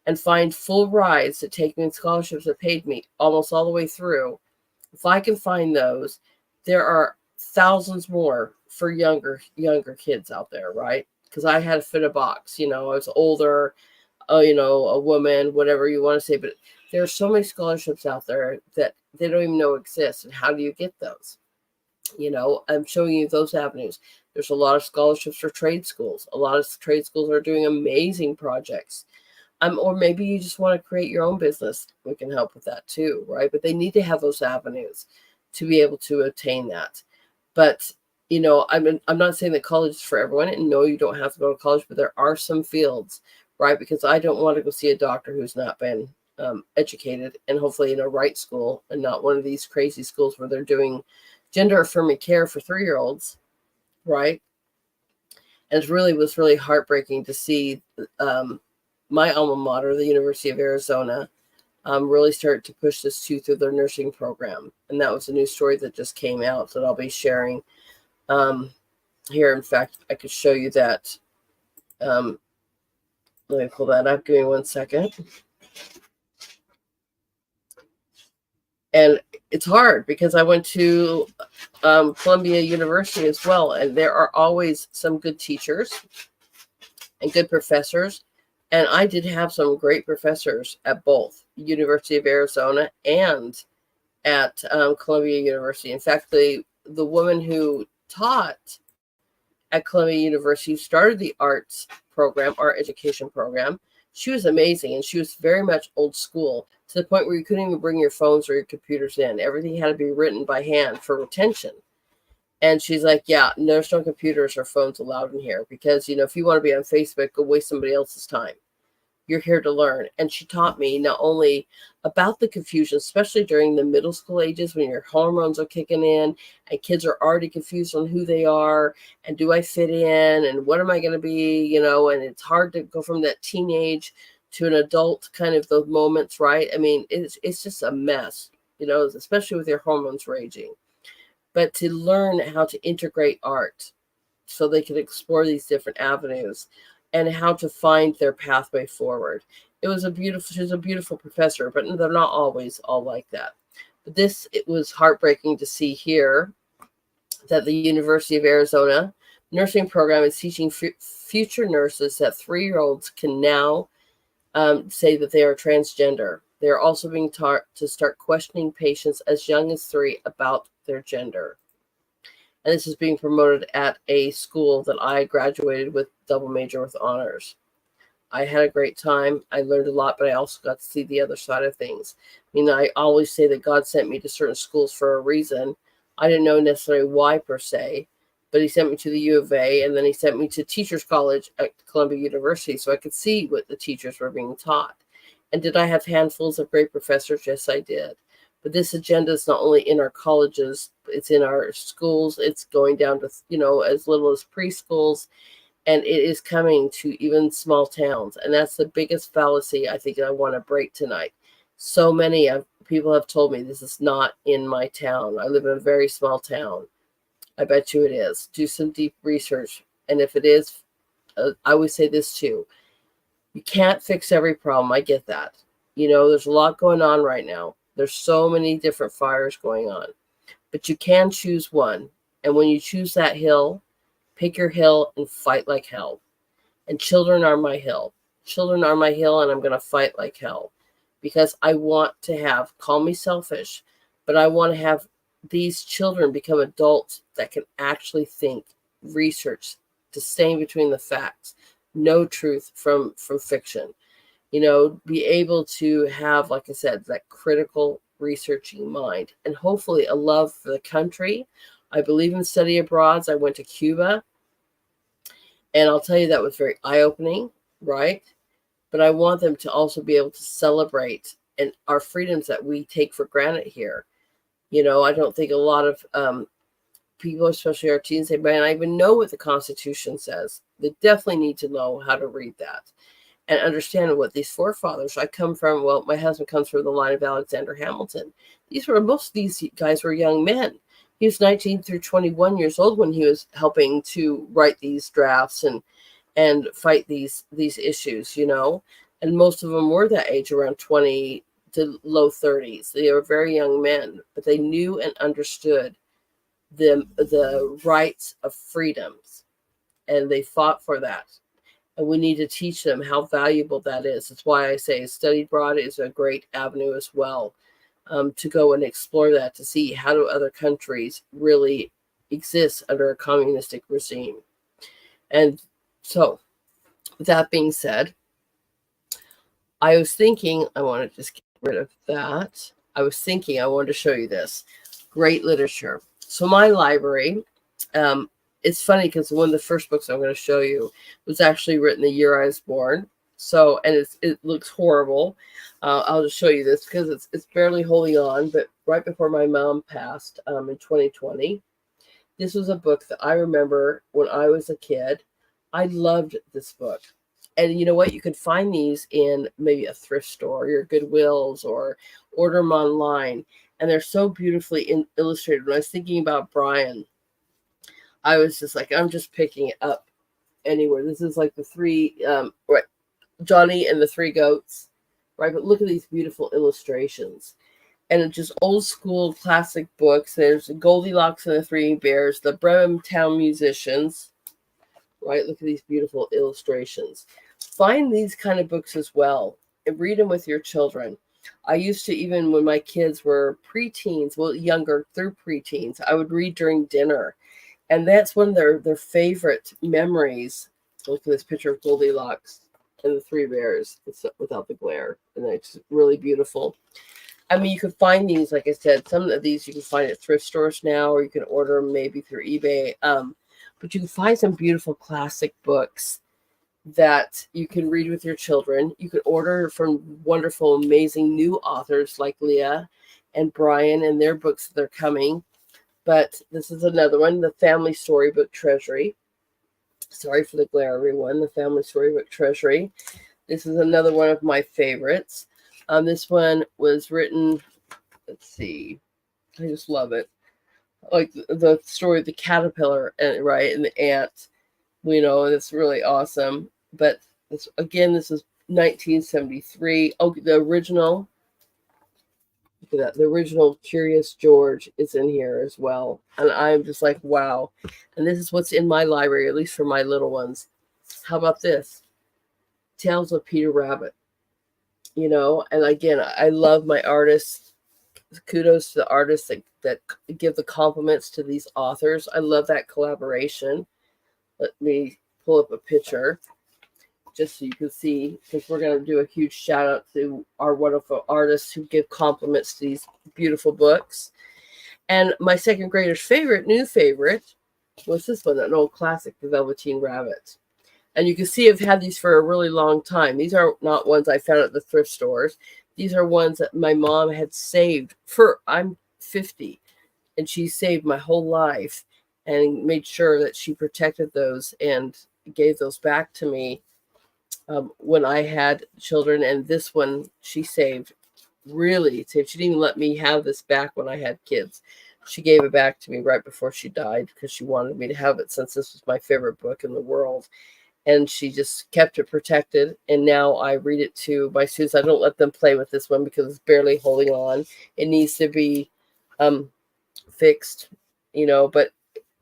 and find full rides that take me in scholarships that paid me almost all the way through. If I can find those, there are thousands more for younger kids out there, right? Because I had to fit a box. I was older, a woman, whatever you want to say, but there are so many scholarships out there that they don't even know exist. And how do you get those? I'm showing you those avenues. There's a lot of scholarships for trade schools. A lot of trade schools are doing amazing projects. Or maybe you just want to create your own business. We can help with that too, right? But they need to have those avenues to be able to attain that. But, I'm not saying that college is for everyone. And no, you don't have to go to college, but there are some fields, right? Because I don't want to go see a doctor who's not been educated, and hopefully in a right school and not one of these crazy schools where they're doing gender affirming care for 3-year-olds, right? And it was really heartbreaking to see my alma mater, the University of Arizona, really start to push this too through their nursing program. And that was a new story that just came out that I'll be sharing here. In fact, I could show you that. Let me pull that up. Give me 1 second. And it's hard because I went to Columbia University as well. And there are always some good teachers and good professors. And I did have some great professors at both University of Arizona and at Columbia University. In fact, the woman who taught at Columbia University started the arts program, art education program. She was amazing, and she was very much old school, to the point where you couldn't even bring your phones or your computers in. Everything had to be written by hand for retention. And she's like, yeah, there's no computers or phones allowed in here because, if you want to be on Facebook, go waste somebody else's time. You're here to learn. And she taught me not only about the confusion, especially during the middle school ages when your hormones are kicking in and kids are already confused on who they are and do I fit in and what am I going to be, and it's hard to go from that teenage to an adult kind of those moments, right? I mean, it's just a mess, especially with your hormones raging. But to learn how to integrate art so they can explore these different avenues and how to find their pathway forward. She was a beautiful professor, but they're not always all like that. But it was heartbreaking to see here that the University of Arizona nursing program is teaching future nurses that 3-year-olds can now say that they are transgender. They are also being taught to start questioning patients as young as 3 about their gender. And this is being promoted at a school that I graduated with double major with honors. I had a great time. I learned a lot, but I also got to see the other side of things. I mean, I always say that God sent me to certain schools for a reason. I didn't know necessarily why per se, but he sent me to the U of A, and then he sent me to Teachers College at Columbia University so I could see what the teachers were being taught. And did I have handfuls of great professors? Yes, I did. But this agenda is not only in our colleges, it's in our schools. It's going down to, as little as preschools, and it is coming to even small towns. And that's the biggest fallacy I think I want to break tonight. So many people have told me this is not in my town. I live in a very small town. I bet you it is. Do some deep research. And if it is, I would say this too. You can't fix every problem. I get that. There's a lot going on right now. There's so many different fires going on. But you can choose one. And when you choose that hill, pick your hill and fight like hell. And children are my hill. Children are my hill, and I'm going to fight like hell. Because I want to call me selfish, but I want to have these children become adults that can actually think, research, disdain between the facts, know truth from fiction. Be able to have, like I said, that critical researching mind, and hopefully a love for the country. I believe in study abroads. I went to Cuba, and I'll tell you that was very eye-opening, right? But I want them to also be able to celebrate and our freedoms that we take for granted here. I don't think a lot of people, especially our teens, they might not even know what the Constitution says. They definitely need to know how to read that and understand what these forefathers. I come from, my husband comes from the line of Alexander Hamilton. Most of these guys were young men. He was 19 through 21 years old when he was helping to write these drafts and fight these issues, and most of them were that age, around 20 to low 30s. They were very young men, but they knew and understood the rights of freedoms, and they fought for that. And we need to teach them how valuable that is. That's why I say study abroad is a great avenue as well, to go and explore that, to see how do other countries really exist under a communistic regime. And so, with that being said, I was thinking, I want to just get rid of that. I was thinking I wanted to show you this. Great literature. So my library, it's funny because one of the first books I'm going to show you was actually written the year I was born. So, and it looks horrible. I'll just show you this because it's barely holding on, but right before my mom passed in 2020, this was a book that I remember when I was a kid. I loved this book. And you know what? You can find these in maybe a thrift store, your Goodwills, or order them online. And they're so beautifully illustrated. When I was thinking about Bryan, I was just like, I'm just picking it up anywhere. This is like the three, right, Johnny and the Three Goats, right? But look at these beautiful illustrations. And it's just old school classic books. There's Goldilocks and the Three Bears, the Bremen Town Musicians, right? Look at these beautiful illustrations. Find these kind of books as well and read them with your children. I used to, even when my kids were preteens, younger through preteens, I would read during dinner. And that's one of their favorite memories. Look at this picture of Goldilocks and the Three Bears. It's without the glare. And it's really beautiful. I mean, you can find these, like I said, some of these you can find at thrift stores now, or you can order them maybe through eBay. But you can find some beautiful classic books that you can read with your children. You can order from wonderful, amazing new authors like Leia and Bryan and their books that are coming. But this is another one, the Family Storybook Treasury. Sorry for the glare, everyone. The Family Storybook Treasury. This is another one of my favorites. This one was written, let's see, I just love it. Like the story of the caterpillar, right, and the ant, and it's really awesome. But this is 1973. Oh, the original. Look at that. The original Curious George is in here as well. And I'm just like, wow. And this is what's in my library, at least for my little ones. How about this? Tales of Peter Rabbit. You know, and again, I love my artists. Kudos to the artists that give the compliments to these authors. I love that collaboration. Let me pull up a picture just so you can see, because we're going to do a huge shout out to our wonderful artists who give compliments to these beautiful books. And my second grader's new favorite, was this one, an old classic, The Velveteen Rabbit. And you can see I've had these for a really long time. These are not ones I found at the thrift stores. These are ones that my mom had saved I'm 50, and she saved my whole life and made sure that she protected those and gave those back to me when I had children. And this one she saved, really saved. She didn't even let me have this back when I had kids. She gave it back to me right before she died because she wanted me to have it, since this was my favorite book in the world. And she just kept it protected. And now I read it to my students. I don't let them play with this one because it's barely holding on. It needs to be fixed, you know, but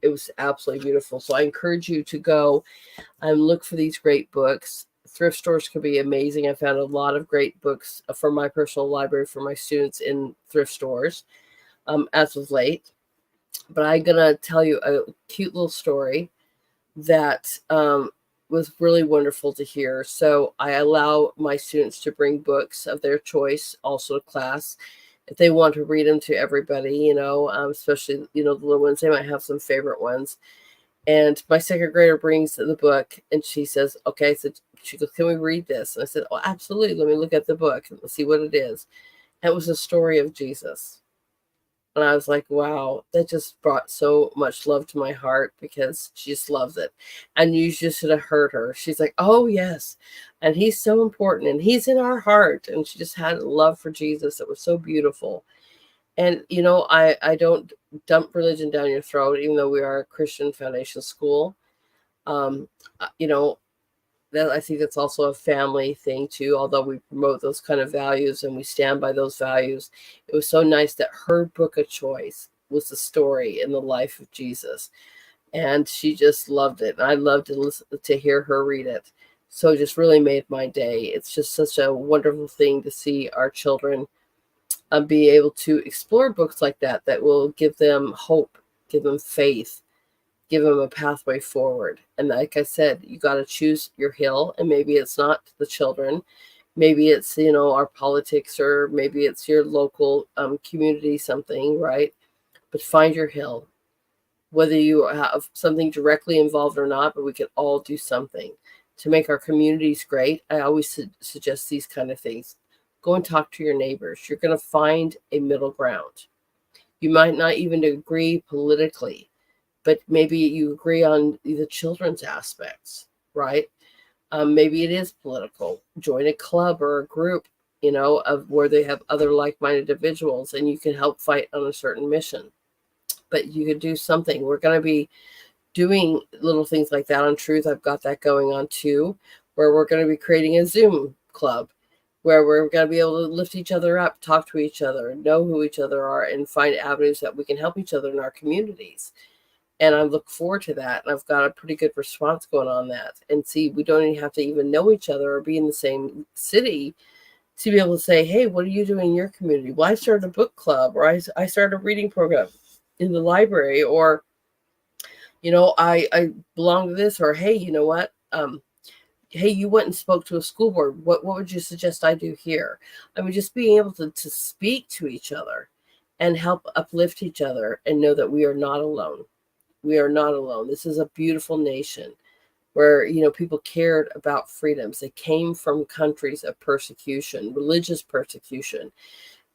it was absolutely beautiful. So I encourage you to go and look for these great books. Thrift stores can be amazing. I found a lot of great books for my personal library for my students in thrift stores as of late. But I'm going to tell you a cute little story that was really wonderful to hear. So I allow my students to bring books of their choice also to class if they want to read them to everybody, you know, especially, you know, the little ones. They might have some favorite ones. And my second grader brings the book and she says, okay, so she goes, can we read this? And I said, oh, absolutely. Let me look at the book and see what it is. And it was a story of Jesus. And I was like, wow, that just brought so much love to my heart because she just loves it. And you just should have heard her. She's like, oh, yes. And he's so important and he's in our heart. And she just had love for Jesus. It was so beautiful. And, you know, I don't dump religion down your throat, even though we are a Christian foundation school. You know, that I think that's also a family thing too, although we promote those kind of values and we stand by those values. It was so nice that her book of choice was the story in the life of Jesus. And she just loved it. And I loved to hear her read it. So it just really made my day. It's just such a wonderful thing to see our children be able to explore books like that will give them hope, give them faith, give them a pathway forward. And like I said, you got to choose your hill. And maybe it's not the children. Maybe it's, you know, our politics, or maybe it's your local community, something, right? But find your hill, whether you have something directly involved or not, but we can all do something to make our communities great. I always suggest these kind of things. Go and talk to your neighbors. You're going to find a middle ground. You might not even agree politically, but maybe you agree on the children's aspects, right? Maybe it is political. Join a club or a group, you know, of where they have other like-minded individuals and you can help fight on a certain mission. But you could do something. We're going to be doing little things like that on Truth. I've got that going on too, where we're going to be creating a Zoom club where we're going to be able to lift each other up, talk to each other, know who each other are, and find avenues that we can help each other in our communities. And I look forward to that. And I've got a pretty good response going on that. And see, we don't even have to even know each other or be in the same city to be able to say, hey, what are you doing in your community? Well, I started a book club, or I started a reading program in the library, or, you know, I belong to this, or, hey, you know what? Hey, you went and spoke to a school board. What would you suggest I do here? I mean, just being able to speak to each other and help uplift each other and know that we are not alone. We are not alone. This is a beautiful nation where, you know, people cared about freedoms. They came from countries of persecution, religious persecution,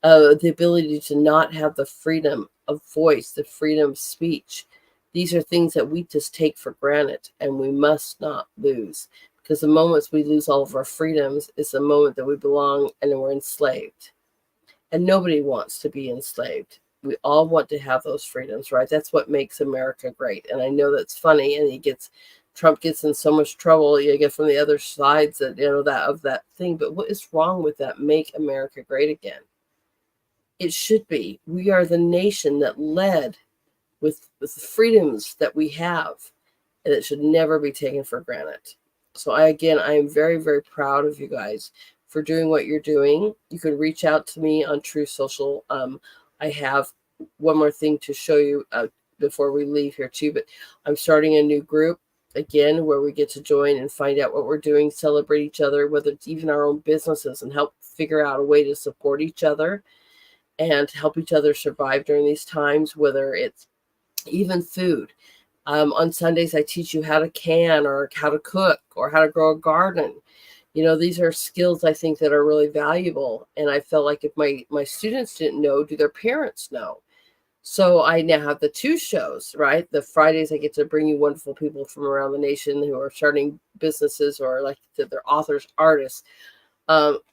the ability to not have the freedom of voice, the freedom of speech. These are things that we just take for granted and we must not lose. Because the moments we lose all of our freedoms is the moment that we belong and we're enslaved. And nobody wants to be enslaved. We all want to have those freedoms, right? That's what makes America great. And I know that's funny. And Trump gets in so much trouble. You get from the other sides that, you know, that thing. But what is wrong with that? Make America great again. it should be. We are the nation that led with the freedoms that we have, and it should never be taken for granted. So I am very, very proud of you guys for doing what you're doing. You can reach out to me on True Social. I have one more thing to show you before we leave here too, but I'm starting a new group again where we get to join and find out what we're doing, celebrate each other, whether it's even our own businesses, and help figure out a way to support each other and help each other survive during these times, whether it's even food. On Sundays, I teach you how to can or how to cook or how to grow a garden. You know, these are skills I think that are really valuable. And I felt like if my students didn't know, do their parents know? So I now have the two shows, right? The Fridays, I get to bring you wonderful people from around the nation who are starting businesses or, like I said, they're authors, artists,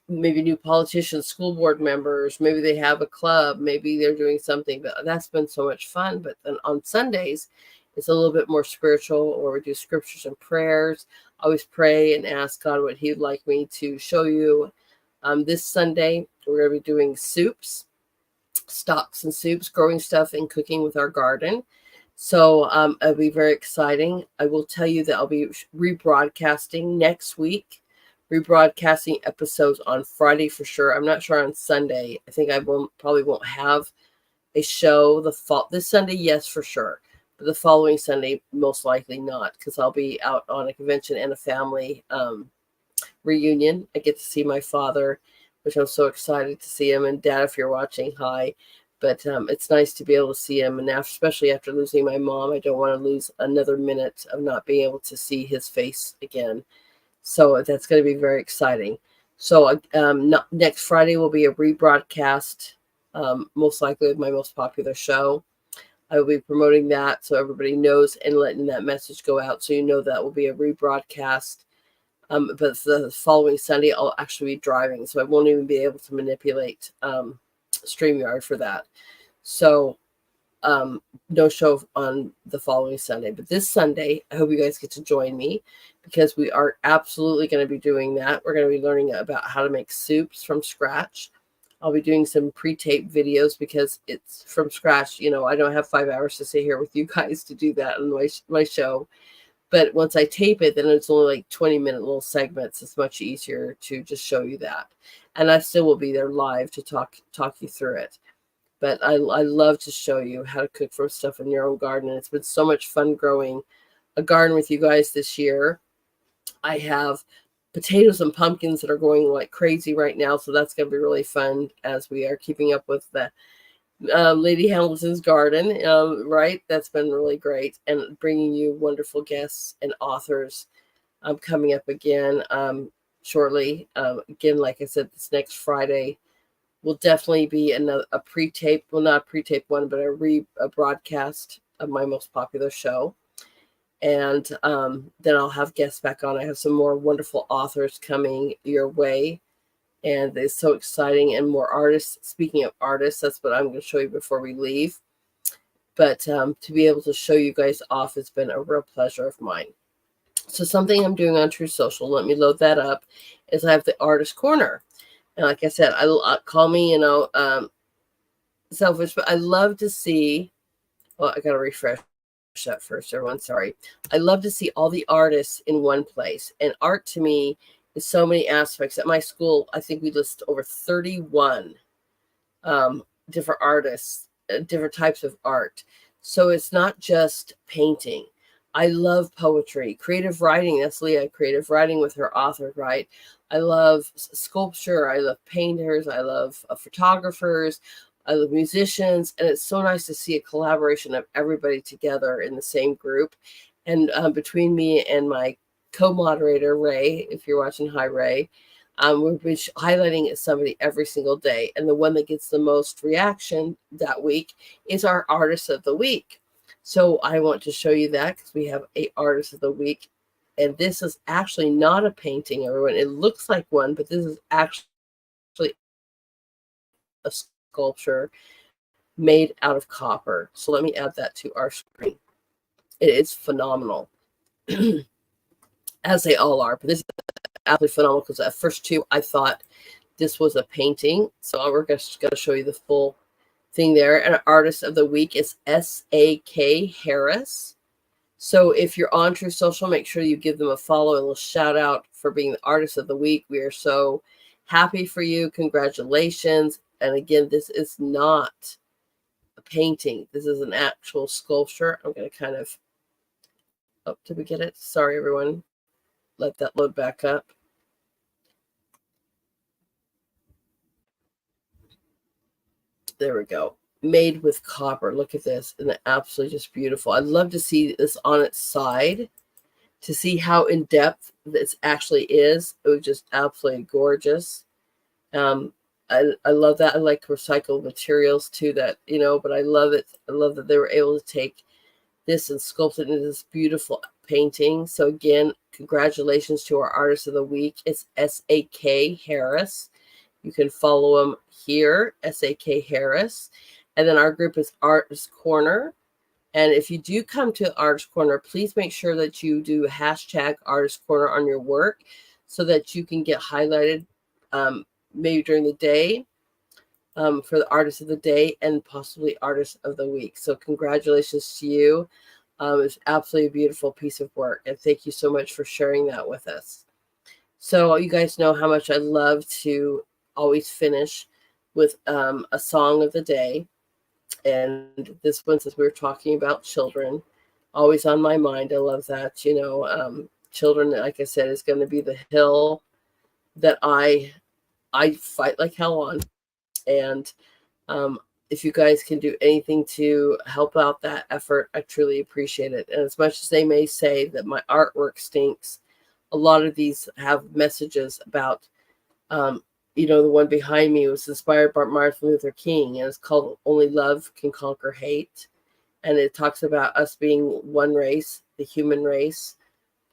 maybe new politicians, school board members, maybe they have a club, maybe they're doing something. But that's been so much fun. But then on Sundays, it's a little bit more spiritual, or we do scriptures and prayers. I always pray and ask God what He'd like me to show you. This Sunday, we're going to be doing soups, stocks and soups, growing stuff and cooking with our garden. So it'll be very exciting. I will tell you that I'll be rebroadcasting next week, rebroadcasting episodes on Friday for sure. I'm not sure on Sunday. I think I probably won't have a show this Sunday, yes, for sure. But the following Sunday, most likely not, because I'll be out on a convention and a family reunion. I get to see my father, which I'm so excited to see him. And Dad, if you're watching, hi. But it's nice to be able to see him. And especially after losing my mom, I don't want to lose another minute of not being able to see his face again. So that's going to be very exciting. So next Friday will be a rebroadcast, most likely of my most popular show. I will be promoting that so everybody knows and letting that message go out. So you know that will be a rebroadcast. But the following Sunday, I'll actually be driving. So I won't even be able to manipulate StreamYard for that. So no show on the following Sunday. But this Sunday, I hope you guys get to join me, because we are absolutely going to be doing that. We're going to be learning about how to make soups from scratch. I'll be doing some pre-taped videos because it's from scratch. You know, I don't have 5 hours to sit here with you guys to do that on my show. But once I tape it, then it's only like 20-minute little segments. It's much easier to just show you that. And I still will be there live to talk you through it. But I love to show you how to cook from stuff in your own garden. And it's been so much fun growing a garden with you guys this year. I have potatoes and pumpkins that are going like crazy right now. So that's going to be really fun as we are keeping up with the Lady Hamilton's garden, right? That's been really great. And bringing you wonderful guests and authors coming up again shortly. Again, like I said, this next Friday will definitely be a pre-tape, well, not a pre-tape one, but a broadcast of my most popular show. And then I'll have guests back on. I have some more wonderful authors coming your way. And it's so exciting, and more artists. Speaking of artists, that's what I'm going to show you before we leave. But to be able to show you guys off has been a real pleasure of mine. So something I'm doing on True Social, let me load that up, is I have the Artist Corner. And like I said, I call me, selfish, but I love to see, well, I got to refresh that first, everyone. Sorry. I love to see all the artists in one place. And art to me is so many aspects. At my school, I think we list over 31 different artists, different types of art. So it's not just painting. I love poetry, creative writing. That's Leia, creative writing with her author, right? I love sculpture. I love painters. I love photographers. I love musicians. And it's so nice to see a collaboration of everybody together in the same group. And between me and my co-moderator, Ray, if you're watching, hi, Ray, we've been highlighting somebody every single day. And the one that gets the most reaction that week is our Artist of the Week. So I want to show you that, because we have a Artist of the Week. And this is actually not a painting, everyone. It looks like one, but this is actually a sculpture made out of copper. So let me add that to our screen. It is phenomenal, as they all are. But this is absolutely phenomenal, because at first, too, I thought This was a painting. So we're just going to show you the full thing there. And artist of the week is S.A.K. Harris. So if you're on True Social, make sure you give them a follow and a little shout out for being the artist of the week. We are so happy for you. Congratulations. And again, this is not a painting. This is an actual sculpture. I'm going to kind of, oh, did we get it? Sorry, everyone. Let that load back up. There we go. Made with copper. Look at this. And absolutely just beautiful. I'd love to see this on its side to see how in depth this actually is. It was just absolutely gorgeous. I love that. I like recycled materials too, that, you know, but I love it. I love that they were able to take this and sculpt it into this beautiful painting. So again, congratulations to our artist of the week. It's S.A.K. Harris. You can follow him here, S.A.K. Harris. And then our group is Artist Corner. And if you do come to Artist Corner, please make sure that you do hashtag Artist Corner on your work so that you can get highlighted maybe during the day for the Artist of the Day and possibly Artist of the Week. So congratulations to you. It's absolutely a beautiful piece of work. And thank you so much for sharing that with us. So you guys know how much I love to always finish with a song of the day. And this one, since we were talking about children, always on my mind. I love that. You know, children, like I said, is going to be the hill that I fight like hell on. And if you guys can do anything to help out that effort, I truly appreciate it. And as much as they may say that my artwork stinks, a lot of these have messages about, you know, the one behind me was inspired by Martin Luther King, and it's called Only Love Can Conquer Hate. And it talks about us being one race, the human race.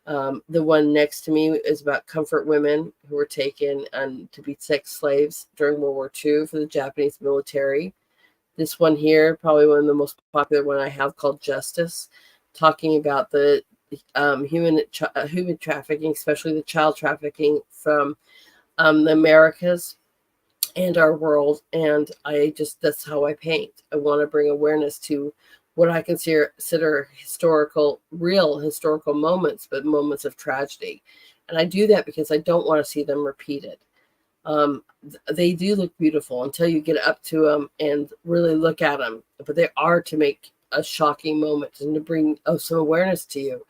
The one next to me is about comfort women who were taken to be sex slaves during World War II for the Japanese military. This one here, probably one of the most popular one I have, called Justice, talking about the human trafficking, especially the child trafficking from the Americas and our world. And that's how I paint. I want to bring awareness to what I consider real historical moments, but moments of tragedy. And I do that because I don't want to see them repeated. They do look beautiful until you get up to them and really look at them, but they are to make a shocking moment and to bring some awareness to you.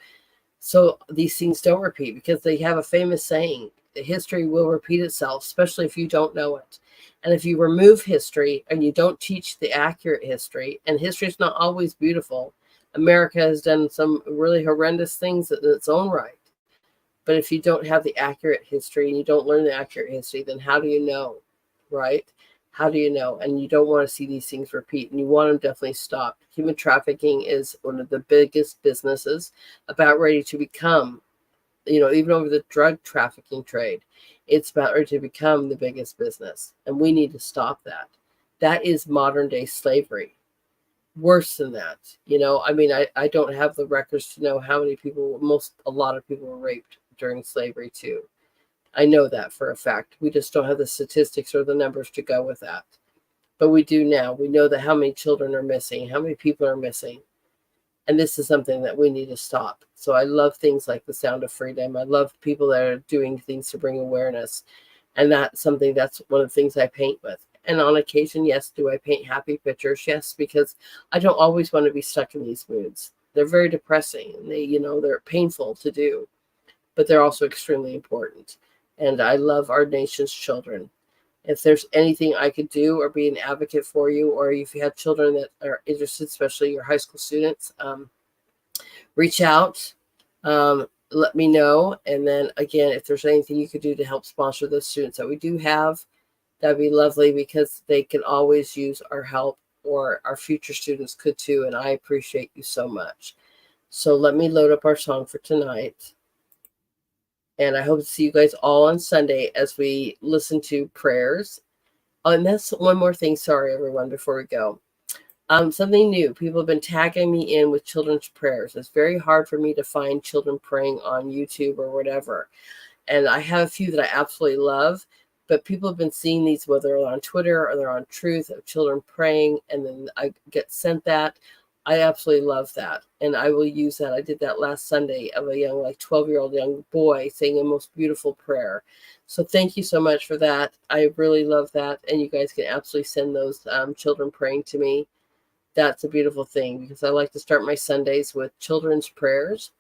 So these things don't repeat, because they have a famous saying, history will repeat itself, especially if you don't know it. And if you remove history and you don't teach the accurate history, and history is not always beautiful, America has done some really horrendous things in its own right. But if you don't have the accurate history and you don't learn the accurate history, then how do you know, right? How do you know? And you don't want to see these things repeat, and you want them definitely stopped. Human trafficking is one of the biggest businesses, about ready to become, you know, even over the drug trafficking trade, it's about ready to become the biggest business. And we need to stop that. That is modern day slavery. Worse than that. You know, I mean, I don't have the records to know how many people, a lot of people were raped during slavery too. I know that for a fact. We just don't have the statistics or the numbers to go with that. But we do now. We know that how many children are missing, how many people are missing. And this is something that we need to stop. So I love things like The Sound of Freedom. I love people that are doing things to bring awareness. And that's one of the things I paint with. And on occasion, yes, do I paint happy pictures? Yes, because I don't always want to be stuck in these moods. They're very depressing, and they're painful to do, but they're also extremely important. And I love our nation's children. If there's anything I could do or be an advocate for you, or if you have children that are interested, especially your high school students, reach out, let me know. And then again, if there's anything you could do to help sponsor those students that we do have, that'd be lovely, because they can always use our help, or our future students could too. And I appreciate you so much. So let me load up our song for tonight. And I hope to see you guys all on Sunday as we listen to prayers. Oh, and that's one more thing. Sorry, everyone, before we go. Something new. People have been tagging me in with children's prayers. It's very hard for me to find children praying on YouTube or whatever. And I have a few that I absolutely love. But people have been seeing these, whether they're on Twitter or they're on Truth, of children praying, and then I get sent that. I absolutely love that, and I will use that. I did that last Sunday of a young, like 12-year-old young boy saying a most beautiful prayer. So thank you so much for that. I really love that, and you guys can absolutely send those children praying to me. That's a beautiful thing, because I like to start my Sundays with children's prayers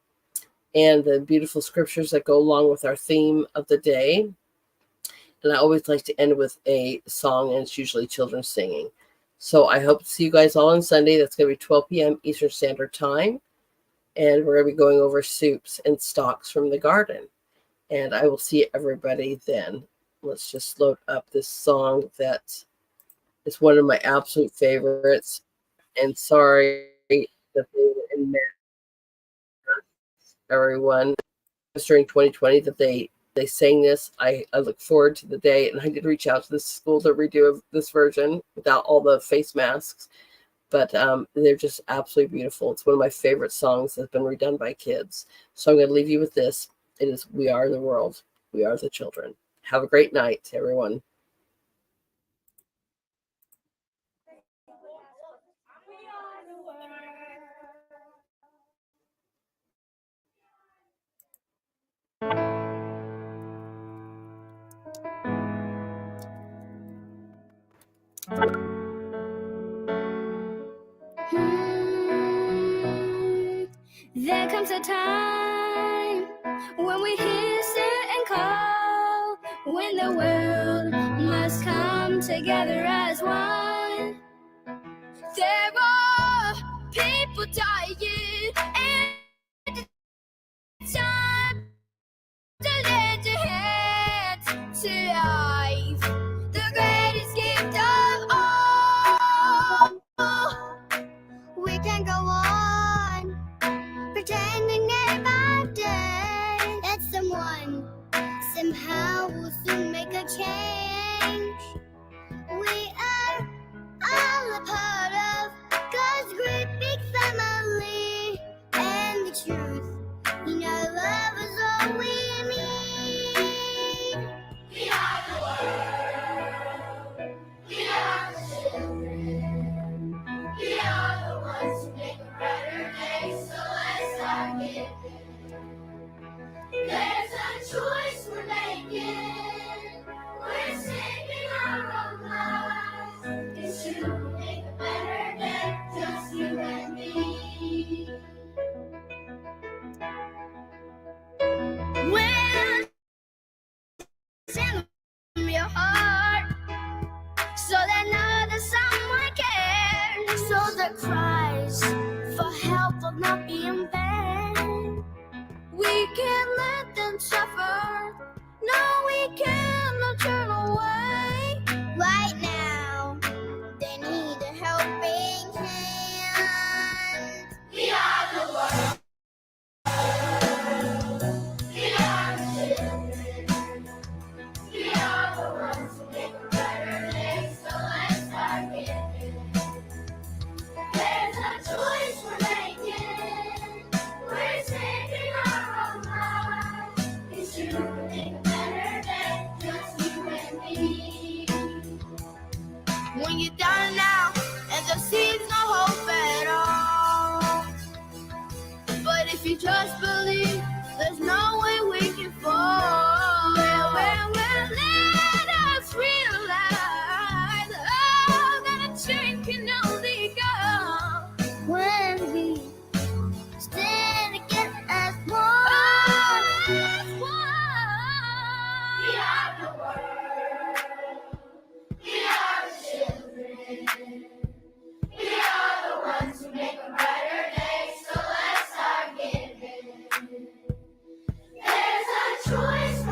and the beautiful scriptures that go along with our theme of the day. And I always like to end with a song, and it's usually children singing. So I hope to see you guys all on Sunday. That's going to be 12 p.m. Eastern Standard Time. And we're going to be going over soups and stocks from the garden. And I will see everybody then. Let's just load up this song that is one of my absolute favorites. And sorry that they were in there, everyone. During 2020 that they sang this. I look forward to the day, and I did reach out to the school to redo this version without all the face masks, but they're just absolutely beautiful. It's one of my favorite songs that's been redone by kids. So I'm going to leave you with this. It is "We Are the World, We Are the Children." Have a great night, everyone. There comes a time when we hiss and call, when the world must come together as one. There are people dying, and it's time to lend a hand to life, the greatest gift of all. We can go on pretending day by day that someone somehow will soon make a change. We are all a part of God's great big family, and the truth, love is all we need. We are the world, we are the children, we are the ones who make a brighter day, so let's start giving. There's a choice we're making, we're saving our own lives. It's true, we'll make a better day, just you and me. Well, send from your heart, so that another someone cares, so the cries for help will not be in vain. We can't let them suffer, no, we cannot turn away. Right now, they need a helping hand. We are the world, we are the children, we are the ones who make a better day, so let's start giving. There's a choice we're making, we're saving our own lives. It's true, we'll make a better day, just you and me. When you're down now, and there seems no hope at all, but if you just believe, there's no way we can fall. Well, let us realize, that a change can only come when we stand together as one. As one. We are the world, we are the children, we are the ones who make a brighter day, so let's start giving. There's a choice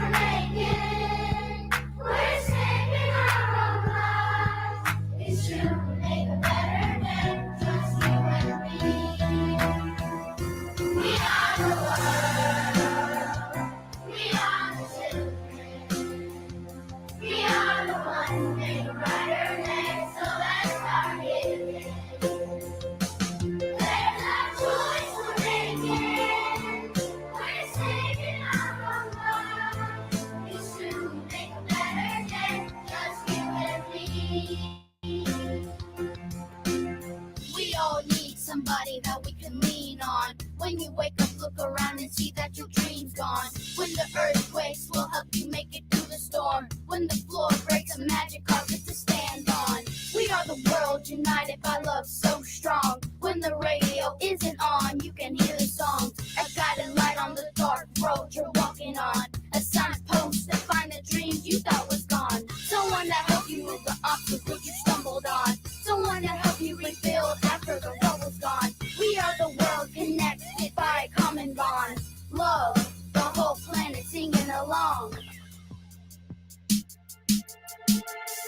lean on. When you wake up, look around and see that your dream's gone. When the earthquakes will help you make it through the storm. When the floor breaks, a magic carpet to stand on. We are the world united by love so strong. When the radio isn't on, you can hear the songs. A guiding light on the dark road you're walking on. A signpost to find the dreams you thought was gone. Someone to help you with the obstacles you stumbled on. Someone to help you rebuild after the road was gone. We are the world connected by a common bond. Love, the whole planet singing along.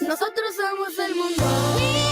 Nosotros somos el mundo.